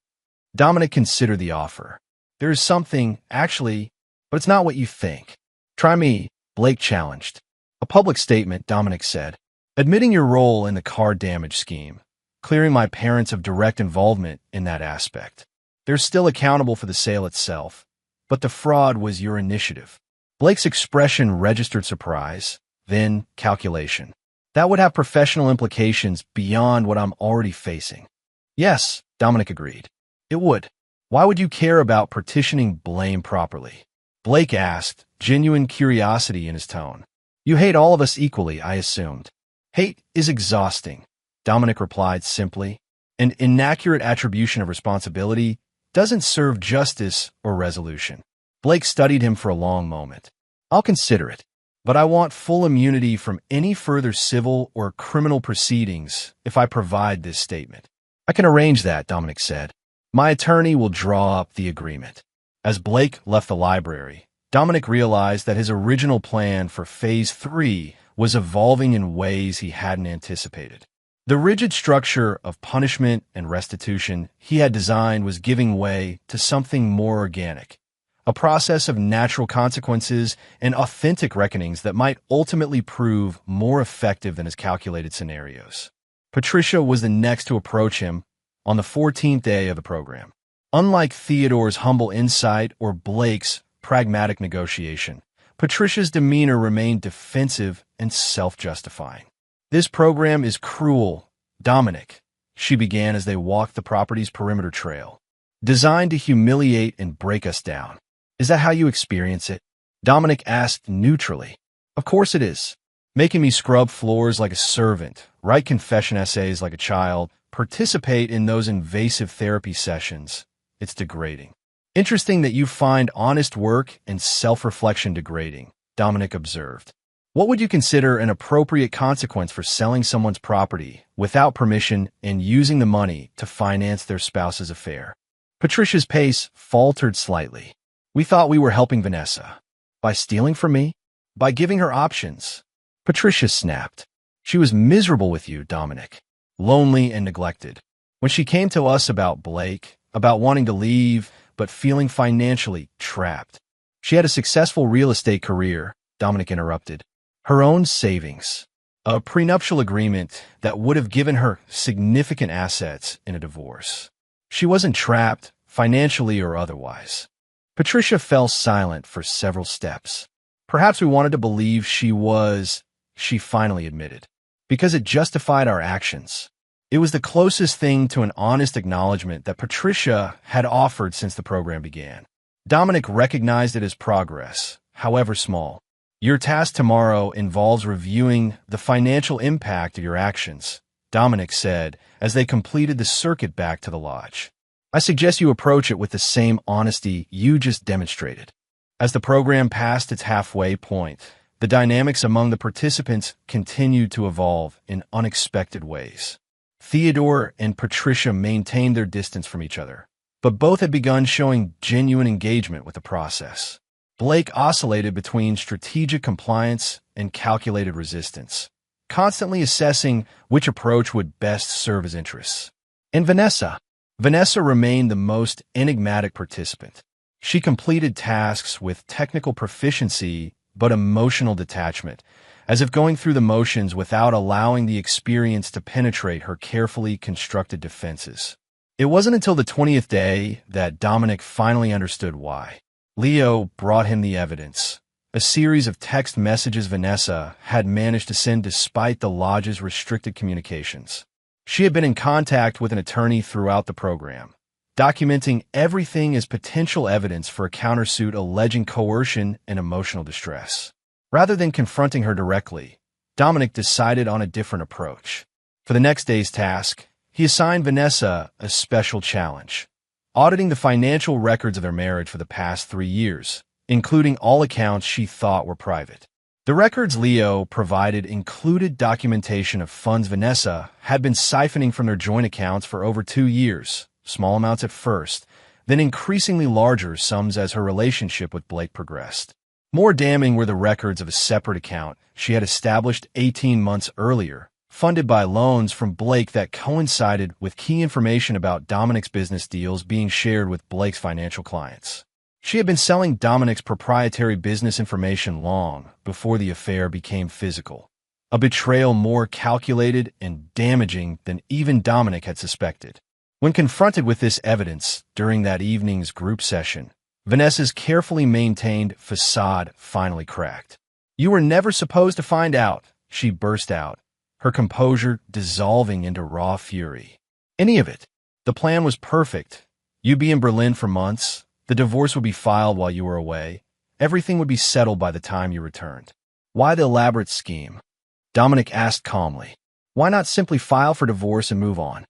Dominic considered the offer. There is something, actually, but it's not what you think. Try me, Blake challenged. A public statement, Dominic said. Admitting your role in the car damage scheme, clearing my parents of direct involvement in that aspect. They're still accountable for the sale itself, but the fraud was your initiative. Blake's expression registered surprise, then calculation. That would have professional implications beyond what I'm already facing. Yes, Dominic agreed. It would. Why would you care about partitioning blame properly? Blake asked, genuine curiosity in his tone. You hate all of us equally, I assumed. Hate is exhausting, Dominic replied simply. An inaccurate attribution of responsibility doesn't serve justice or resolution. Blake studied him for a long moment. I'll consider it, but I want full immunity from any further civil or criminal proceedings if I provide this statement. I can arrange that, Dominic said. My attorney will draw up the agreement. As Blake left the library, Dominic realized that his original plan for Phase 3 was evolving in ways he hadn't anticipated. The rigid structure of punishment and restitution he had designed was giving way to something more organic, a process of natural consequences and authentic reckonings that might ultimately prove more effective than his calculated scenarios. Patricia was the next to approach him on the 14th day of the program. Unlike Theodore's humble insight or Blake's pragmatic negotiation, Patricia's demeanor remained defensive and self-justifying. This program is cruel, Dominic, she began as they walked the property's perimeter trail. Designed to humiliate and break us down. Is that how you experience it? Dominic asked neutrally. Of course it is. Making me scrub floors like a servant, write confession essays like a child, participate in those invasive therapy sessions. It's degrading. Interesting that you find honest work and self-reflection degrading, Dominic observed. What would you consider an appropriate consequence for selling someone's property without permission and using the money to finance their spouse's affair? Patricia's pace faltered slightly. We thought we were helping Vanessa. By stealing from me? By giving her options? Patricia snapped. She was miserable with you, Dominic. Lonely and neglected. When she came to us about Blake, about wanting to leave, but feeling financially trapped. She had a successful real estate career, Dominic interrupted. Her own savings. A prenuptial agreement that would have given her significant assets in a divorce. She wasn't trapped, financially or otherwise. Patricia fell silent for several steps. Perhaps we wanted to believe she was, she finally admitted, because it justified our actions. It was the closest thing to an honest acknowledgement that Patricia had offered since the program began. Dominic recognized it as progress, however small. Your task tomorrow involves reviewing the financial impact of your actions, Dominic said as they completed the circuit back to the lodge. I suggest you approach it with the same honesty you just demonstrated. As the program passed its halfway point, the dynamics among the participants continued to evolve in unexpected ways. Theodore and Patricia maintained their distance from each other, but both had begun showing genuine engagement with the process. Blake oscillated between strategic compliance and calculated resistance, constantly assessing which approach would best serve his interests. And Vanessa remained the most enigmatic participant. She completed tasks with technical proficiency but emotional detachment, as if going through the motions without allowing the experience to penetrate her carefully constructed defenses. It wasn't until the 20th day that Dominic finally understood why. Leo brought him the evidence, a series of text messages Vanessa had managed to send despite the lodge's restricted communications. She had been in contact with an attorney throughout the program, documenting everything as potential evidence for a countersuit alleging coercion and emotional distress. Rather than confronting her directly, Dominic decided on a different approach. For the next day's task, he assigned Vanessa a special challenge, auditing the financial records of their marriage for the past 3 years, including all accounts she thought were private. The records Leo provided included documentation of funds Vanessa had been siphoning from their joint accounts for over 2 years, small amounts at first, then increasingly larger sums as her relationship with Blake progressed. More damning were the records of a separate account she had established 18 months earlier, funded by loans from Blake that coincided with key information about Dominic's business deals being shared with Blake's financial clients. She had been selling Dominic's proprietary business information long before the affair became physical, a betrayal more calculated and damaging than even Dominic had suspected. When confronted with this evidence during that evening's group session, Vanessa's carefully maintained facade finally cracked. "You were never supposed to find out," she burst out, her composure dissolving into raw fury. "Any of it. The plan was perfect. You'd be in Berlin for months. The divorce would be filed while you were away. Everything would be settled by the time you returned. Why the elaborate scheme?" Dominic asked calmly. "Why not simply file for divorce and move on?"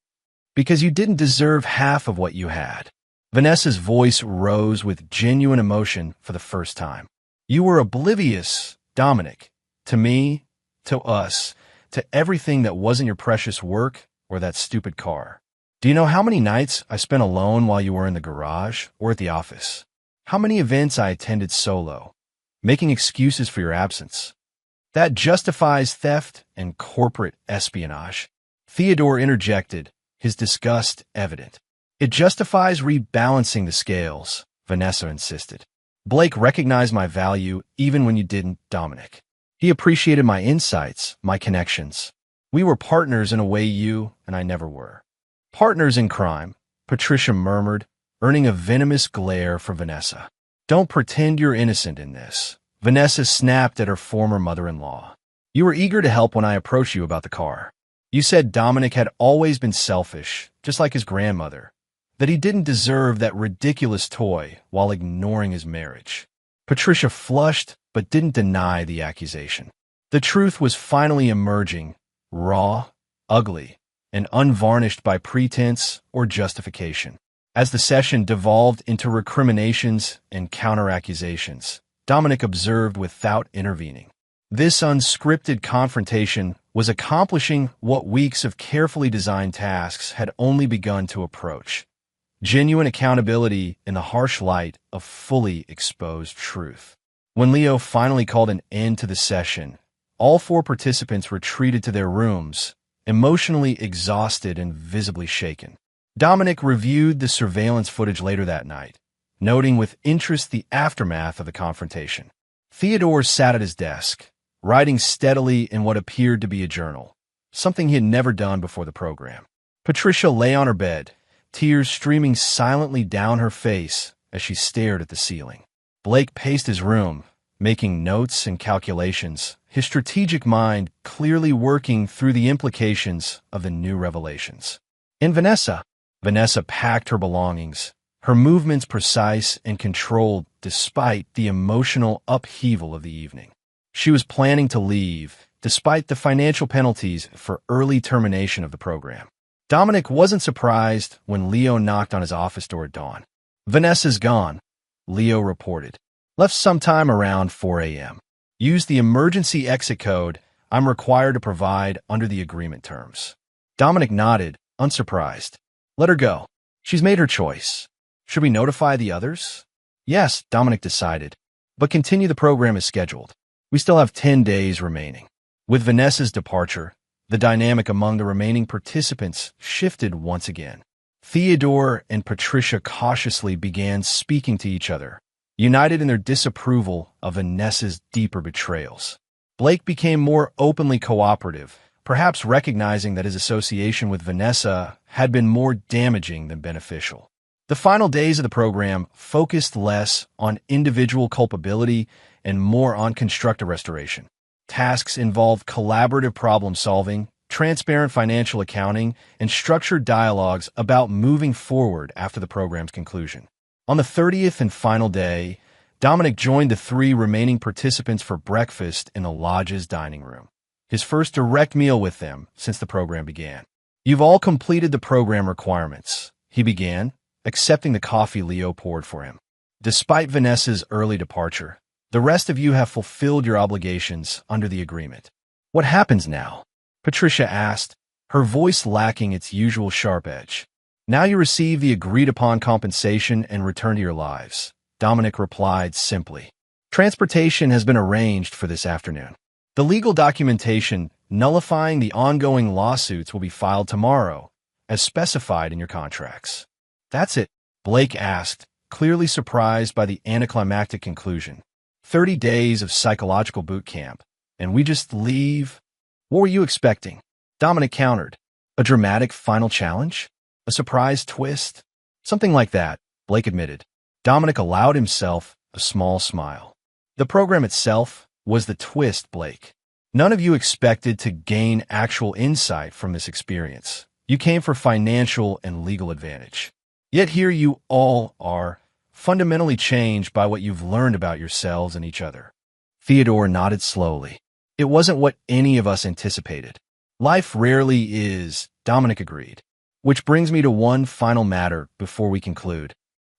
"Because you didn't deserve half of what you had." Vanessa's voice rose with genuine emotion for the first time. "You were oblivious, Dominic. To me, to us, to everything that wasn't your precious work or that stupid car. Do you know how many nights I spent alone while you were in the garage or at the office? How many events I attended solo, making excuses for your absence? That justifies theft and corporate espionage." Theodore interjected, his disgust evident. "It justifies rebalancing the scales," Vanessa insisted. "Blake recognized my value even when you didn't, Dominic. He appreciated my insights, my connections. We were partners in a way you and I never were." "Partners in crime," Patricia murmured, earning a venomous glare from Vanessa. "Don't pretend you're innocent in this." Vanessa snapped at her former mother-in-law. "You were eager to help when I approached you about the car. You said Dominic had always been selfish, just like his grandmother, that he didn't deserve that ridiculous toy while ignoring his marriage." Patricia flushed but didn't deny the accusation. The truth was finally emerging, raw, ugly, and unvarnished by pretense or justification. As the session devolved into recriminations and counter-accusations, Dominic observed without intervening. This unscripted confrontation was accomplishing what weeks of carefully designed tasks had only begun to approach: genuine accountability in the harsh light of fully exposed truth. When Leo finally called an end to the session, all 4 participants retreated to their rooms, emotionally exhausted and visibly shaken. Dominic reviewed the surveillance footage later that night, noting with interest the aftermath of the confrontation. Theodore sat at his desk, writing steadily in what appeared to be a journal, something he had never done before the program. Patricia lay on her bed, tears streaming silently down her face as she stared at the ceiling. Blake paced his room, making notes and calculations, his strategic mind clearly working through the implications of the new revelations. And Vanessa packed her belongings, her movements precise and controlled despite the emotional upheaval of the evening. She was planning to leave, despite the financial penalties for early termination of the program. Dominic wasn't surprised when Leo knocked on his office door at dawn. "Vanessa's gone," Leo reported. "Left sometime around 4 a.m. Use the emergency exit code I'm required to provide under the agreement terms." Dominic nodded, unsurprised. "Let her go. She's made her choice. Should we notify the others?" "Yes," Dominic decided, "but continue the program as scheduled. We still have 10 days remaining." With Vanessa's departure, the dynamic among the remaining participants shifted once again. Theodore and Patricia cautiously began speaking to each other, united in their disapproval of Vanessa's deeper betrayals. Blake became more openly cooperative, perhaps recognizing that his association with Vanessa had been more damaging than beneficial. The final days of the program focused less on individual culpability and more on constructive restoration. Tasks involved collaborative problem-solving, transparent financial accounting, and structured dialogues about moving forward after the program's conclusion. On the 30th and final day, Dominic joined the 3 remaining participants for breakfast in the lodge's dining room, his first direct meal with them since the program began. "You've all completed the program requirements," he began, accepting the coffee Leo poured for him. "Despite Vanessa's early departure, the rest of you have fulfilled your obligations under the agreement." "What happens now?" Patricia asked, her voice lacking its usual sharp edge. "Now you receive the agreed-upon compensation and return to your lives," Dominic replied simply. "Transportation has been arranged for this afternoon. The legal documentation nullifying the ongoing lawsuits will be filed tomorrow, as specified in your contracts." "That's it?" Blake asked, clearly surprised by the anticlimactic conclusion. 30 days of psychological boot camp, and we just leave? "What were you expecting?" Dominic countered. "A dramatic final challenge? A surprise twist?" "Something like that," Blake admitted. Dominic allowed himself a small smile. "The program itself was the twist, Blake. None of you expected to gain actual insight from this experience. You came for financial and legal advantage. Yet here you all are, fundamentally changed by what you've learned about yourselves and each other." Theodore nodded slowly. "It wasn't what any of us anticipated." "Life rarely is," Dominic agreed. "Which brings me to one final matter before we conclude."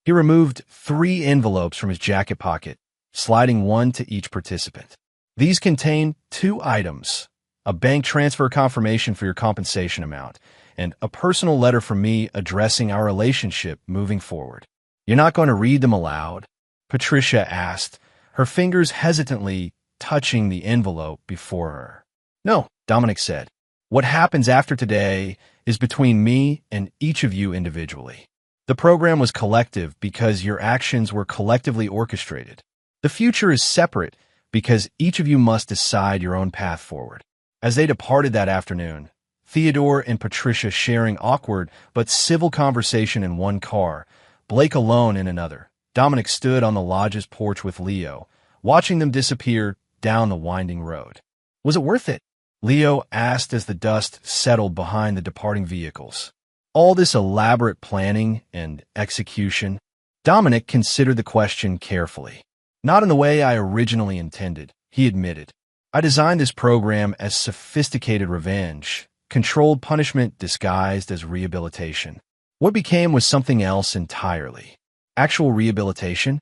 He removed 3 envelopes from his jacket pocket, sliding one to each participant. "These contain 2 items, a bank transfer confirmation for your compensation amount, and a personal letter from me addressing our relationship moving forward." "You're not going to read them aloud?" Patricia asked, her fingers hesitantly touching the envelope before her. "No," Dominic said. "What happens after today is between me and each of you individually. The program was collective because your actions were collectively orchestrated. The future is separate because each of you must decide your own path forward." As they departed that afternoon, Theodore and Patricia sharing awkward but civil conversation in one car, Blake alone in another, Dominic stood on the lodge's porch with Leo, watching them disappear down the winding road. "Was it worth it?" Leo asked as the dust settled behind the departing vehicles. "All this elaborate planning and execution?" Dominic considered the question carefully. "Not in the way I originally intended," he admitted. "I designed this program as sophisticated revenge, controlled punishment disguised as rehabilitation. What became was something else entirely. Actual rehabilitation?"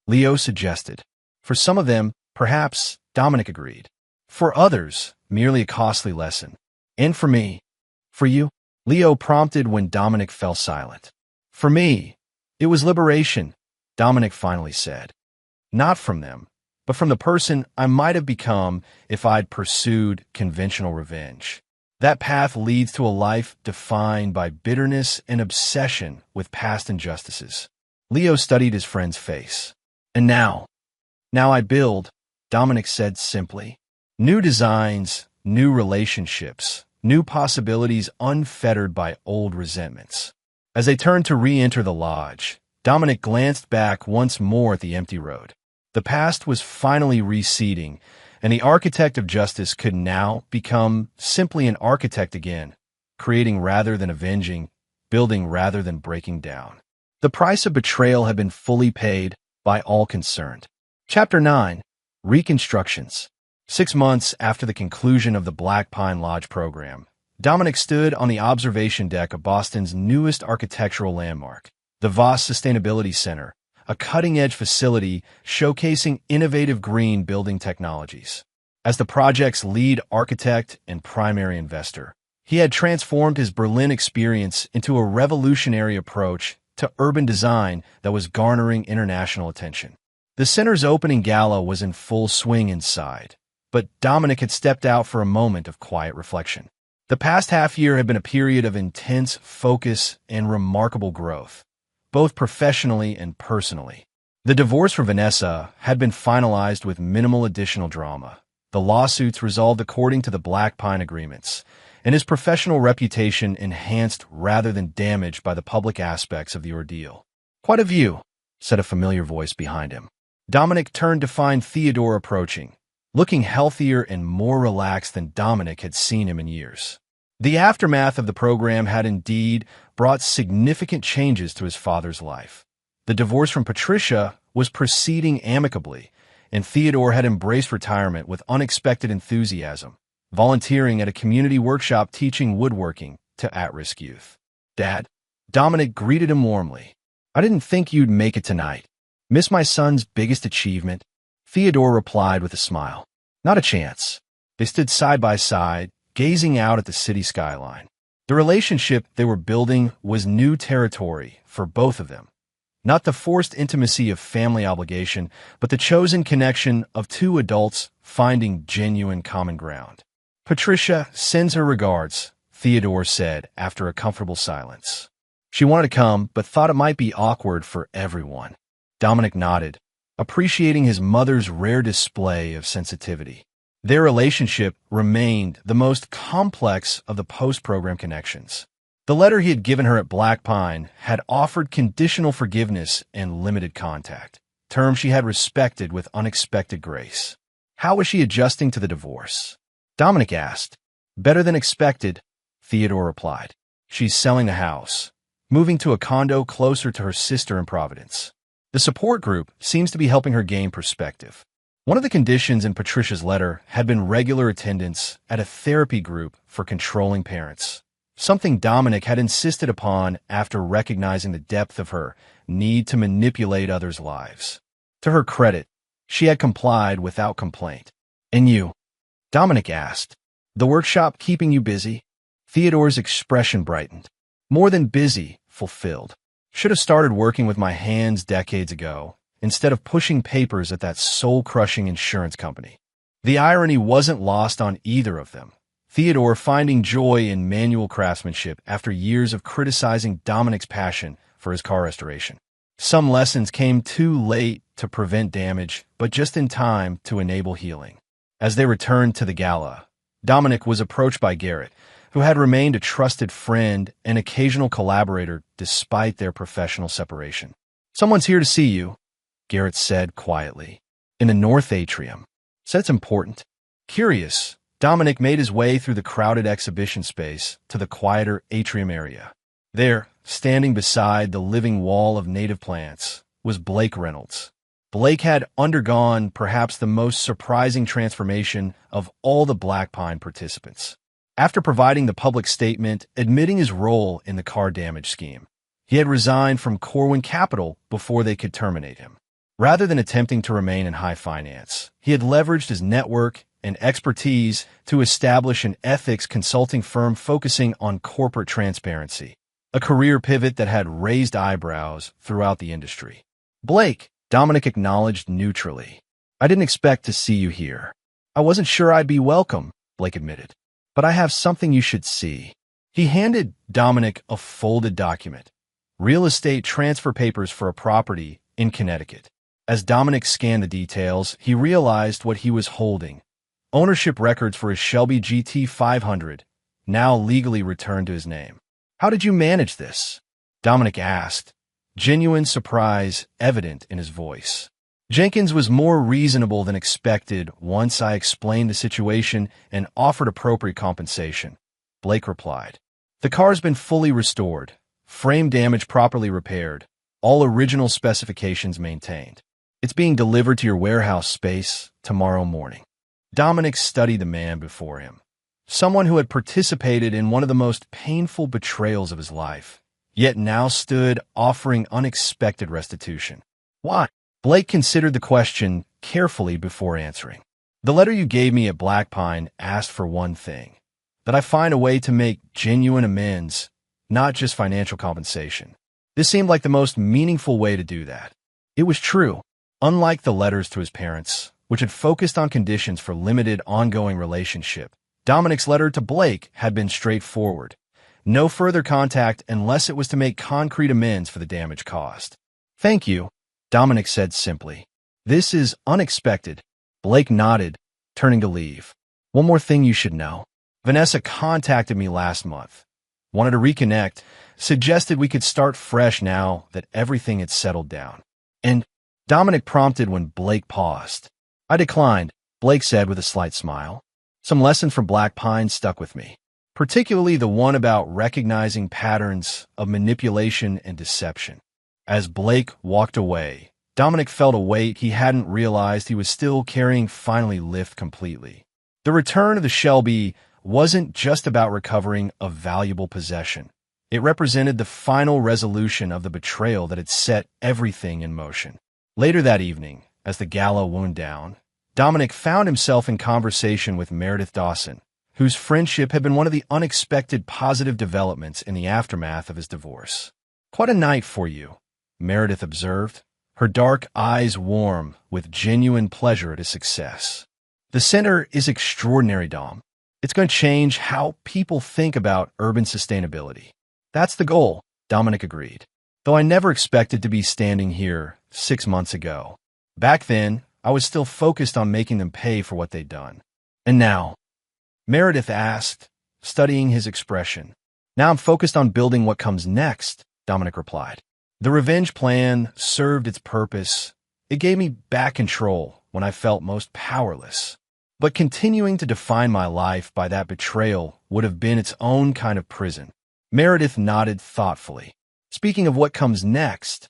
Leo suggested. "For some of them, perhaps," Dominic agreed. "For others, merely a costly lesson. And for me?" "For you?" Leo prompted when Dominic fell silent. "For me, it was liberation," Dominic finally said. "Not from them, but from the person I might have become if I'd pursued conventional revenge. That path leads to a life defined by bitterness and obsession with past injustices." Leo studied his friend's face. "And now I build," Dominic said simply. "New designs, new relationships, new possibilities unfettered by old resentments." As they turned to re-enter the lodge, Dominic glanced back once more at the empty road. The past was finally receding, and the architect of justice could now become simply an architect again, creating rather than avenging, building rather than breaking down. The price of betrayal had been fully paid by all concerned. Chapter 9. Reconstructions. 6 months after the conclusion of the Black Pine Lodge program, Dominic stood on the observation deck of Boston's newest architectural landmark, the Voss Sustainability Center, a cutting-edge facility showcasing innovative green building technologies. As the project's lead architect and primary investor, he had transformed his Berlin experience into a revolutionary approach to urban design that was garnering international attention. The center's opening gala was in full swing inside, but Dominic had stepped out for a moment of quiet reflection. The past half year had been a period of intense focus and remarkable growth, both professionally and personally. The divorce from Vanessa had been finalized with minimal additional drama, the lawsuits resolved according to the Black Pine agreements, and his professional reputation enhanced rather than damaged by the public aspects of the ordeal. "Quite a view," said a familiar voice behind him. Dominic turned to find Theodore approaching, looking healthier and more relaxed than Dominic had seen him in years. The aftermath of the program had indeed brought significant changes to his father's life. The divorce from Patricia was proceeding amicably, and Theodore had embraced retirement with unexpected enthusiasm, volunteering at a community workshop teaching woodworking to at-risk youth. "Dad," Dominic greeted him warmly. "I didn't think you'd make it tonight. Miss my son's biggest achievement?" Theodore replied with a smile. "Not a chance." They stood side by side, gazing out at the city skyline. The relationship they were building was new territory for both of them. Not the forced intimacy of family obligation, but the chosen connection of two adults finding genuine common ground. "Patricia sends her regards," Theodore said after a comfortable silence. "She wanted to come, but thought it might be awkward for everyone." Dominic nodded, appreciating his mother's rare display of sensitivity. Their relationship remained the most complex of the post-program connections. The letter he had given her at Black Pine had offered conditional forgiveness and limited contact, terms she had respected with unexpected grace. How was she adjusting to the divorce? Dominic asked. "Better than expected," Theodore replied. "She's selling the house, moving to a condo closer to her sister in Providence. The support group seems to be helping her gain perspective." One of the conditions in Patricia's letter had been regular attendance at a therapy group for controlling parents, something Dominic had insisted upon after recognizing the depth of her need to manipulate others' lives. To her credit, she had complied without complaint. "And you?" Dominic asked. "The workshop keeping you busy?" Theodore's expression brightened. "More than busy, fulfilled. Should have started working with my hands decades ago, instead of pushing papers at that soul-crushing insurance company." The irony wasn't lost on either of them. Theodore finding joy in manual craftsmanship after years of criticizing Dominic's passion for his car restoration. Some lessons came too late to prevent damage, but just in time to enable healing. As they returned to the gala, Dominic was approached by Garrett, who had remained a trusted friend and occasional collaborator despite their professional separation. "Someone's here to see you," Garrett said quietly. "In the North Atrium." "Said it's important." Curious, Dominic made his way through the crowded exhibition space to the quieter atrium area. There, standing beside the living wall of native plants, was Blake Reynolds. Blake had undergone perhaps the most surprising transformation of all the Black Pine participants. After providing the public statement admitting his role in the car damage scheme, he had resigned from Corwin Capital before they could terminate him. Rather than attempting to remain in high finance, he had leveraged his network and expertise to establish an ethics consulting firm focusing on corporate transparency, a career pivot that had raised eyebrows throughout the industry. "Blake," Dominic acknowledged neutrally. "I didn't expect to see you here." "I wasn't sure I'd be welcome," Blake admitted. "But I have something you should see." He handed Dominic a folded document, real estate transfer papers for a property in Connecticut. As Dominic scanned the details, he realized what he was holding. Ownership records for his Shelby GT 500, now legally returned to his name. "How did you manage this?" Dominic asked, genuine surprise evident in his voice. "Jenkins was more reasonable than expected once I explained the situation and offered appropriate compensation," Blake replied. "The car's been fully restored, frame damage properly repaired, all original specifications maintained. It's being delivered to your warehouse space tomorrow morning." Dominic studied the man before him, someone who had participated in one of the most painful betrayals of his life, yet now stood offering unexpected restitution. "Why?" Blake considered the question carefully before answering. "The letter you gave me at Black Pine asked for one thing, that I find a way to make genuine amends, not just financial compensation. This seemed like the most meaningful way to do that." It was true. Unlike the letters to his parents, which had focused on conditions for limited ongoing relationship, Dominic's letter to Blake had been straightforward. No further contact unless it was to make concrete amends for the damage caused. "Thank you," Dominic said simply. "This is unexpected." Blake nodded, turning to leave. "One more thing you should know. Vanessa contacted me last month. Wanted to reconnect, suggested we could start fresh now that everything had settled down. And Dominic prompted when Blake paused. I declined, Blake said with a slight smile. Some lesson from Black Pine stuck with me, particularly the one about recognizing patterns of manipulation and deception. As Blake walked away, Dominic felt a weight he hadn't realized he was still carrying finally lift completely. The return of the Shelby wasn't just about recovering a valuable possession. It represented the final resolution of the betrayal that had set everything in motion. Later that evening, as the gala wound down, Dominic found himself in conversation with Meredith Dawson, whose friendship had been one of the unexpected positive developments in the aftermath of his divorce. "Quite a night for you," Meredith observed, her dark eyes warm with genuine pleasure at his success. "The center is extraordinary, Dom. It's going to change how people think about urban sustainability." "That's the goal," Dominic agreed, "though I never expected to be standing here 6 months ago. Back then, I was still focused on making them pay for what they'd done." "And now?" Meredith asked, studying his expression. "Now I'm focused on building what comes next," Dominic replied. "The revenge plan served its purpose. It gave me back control when I felt most powerless. But continuing to define my life by that betrayal would have been its own kind of prison." Meredith nodded thoughtfully. "Speaking of what comes next,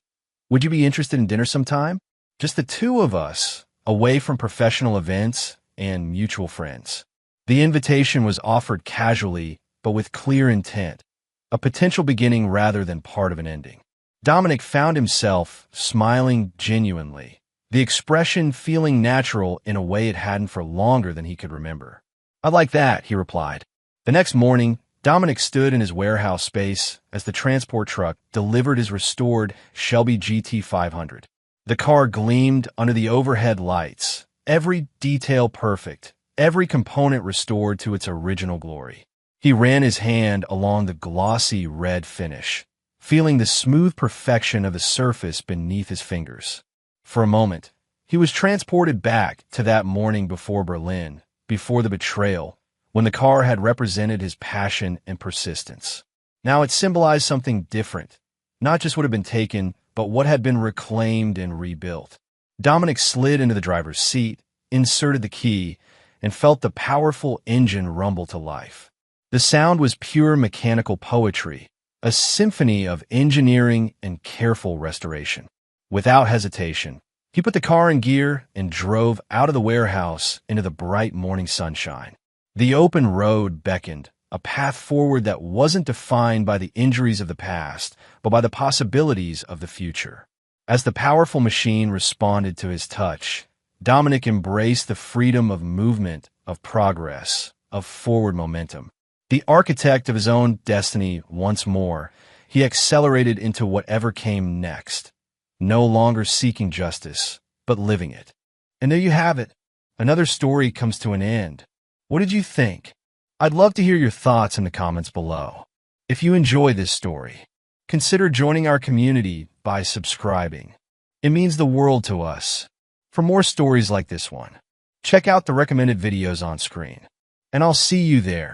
would you be interested in dinner sometime? Just the two of us, away from professional events and mutual friends." The invitation was offered casually, but with clear intent, a potential beginning rather than part of an ending. Dominic found himself smiling genuinely, the expression feeling natural in a way it hadn't for longer than he could remember. "I like that," he replied. The next morning, Dominic stood in his warehouse space as the transport truck delivered his restored Shelby GT 500. The car gleamed under the overhead lights, every detail perfect, every component restored to its original glory. He ran his hand along the glossy red finish, feeling the smooth perfection of the surface beneath his fingers. For a moment, he was transported back to that morning before Berlin, before the betrayal, when the car had represented his passion and persistence. Now it symbolized something different, not just what had been taken, but what had been reclaimed and rebuilt. Dominic slid into the driver's seat, inserted the key, and felt the powerful engine rumble to life. The sound was pure mechanical poetry, a symphony of engineering and careful restoration. Without hesitation, he put the car in gear and drove out of the warehouse into the bright morning sunshine. The open road beckoned, a path forward that wasn't defined by the injuries of the past, but by the possibilities of the future. As the powerful machine responded to his touch, Dominic embraced the freedom of movement, of progress, of forward momentum. The architect of his own destiny once more, he accelerated into whatever came next, no longer seeking justice, but living it. And there you have it. Another story comes to an end. What did you think? I'd love to hear your thoughts in the comments below. If you enjoy this story, consider joining our community by subscribing. It means the world to us. For more stories like this one, check out the recommended videos on screen, and I'll see you there.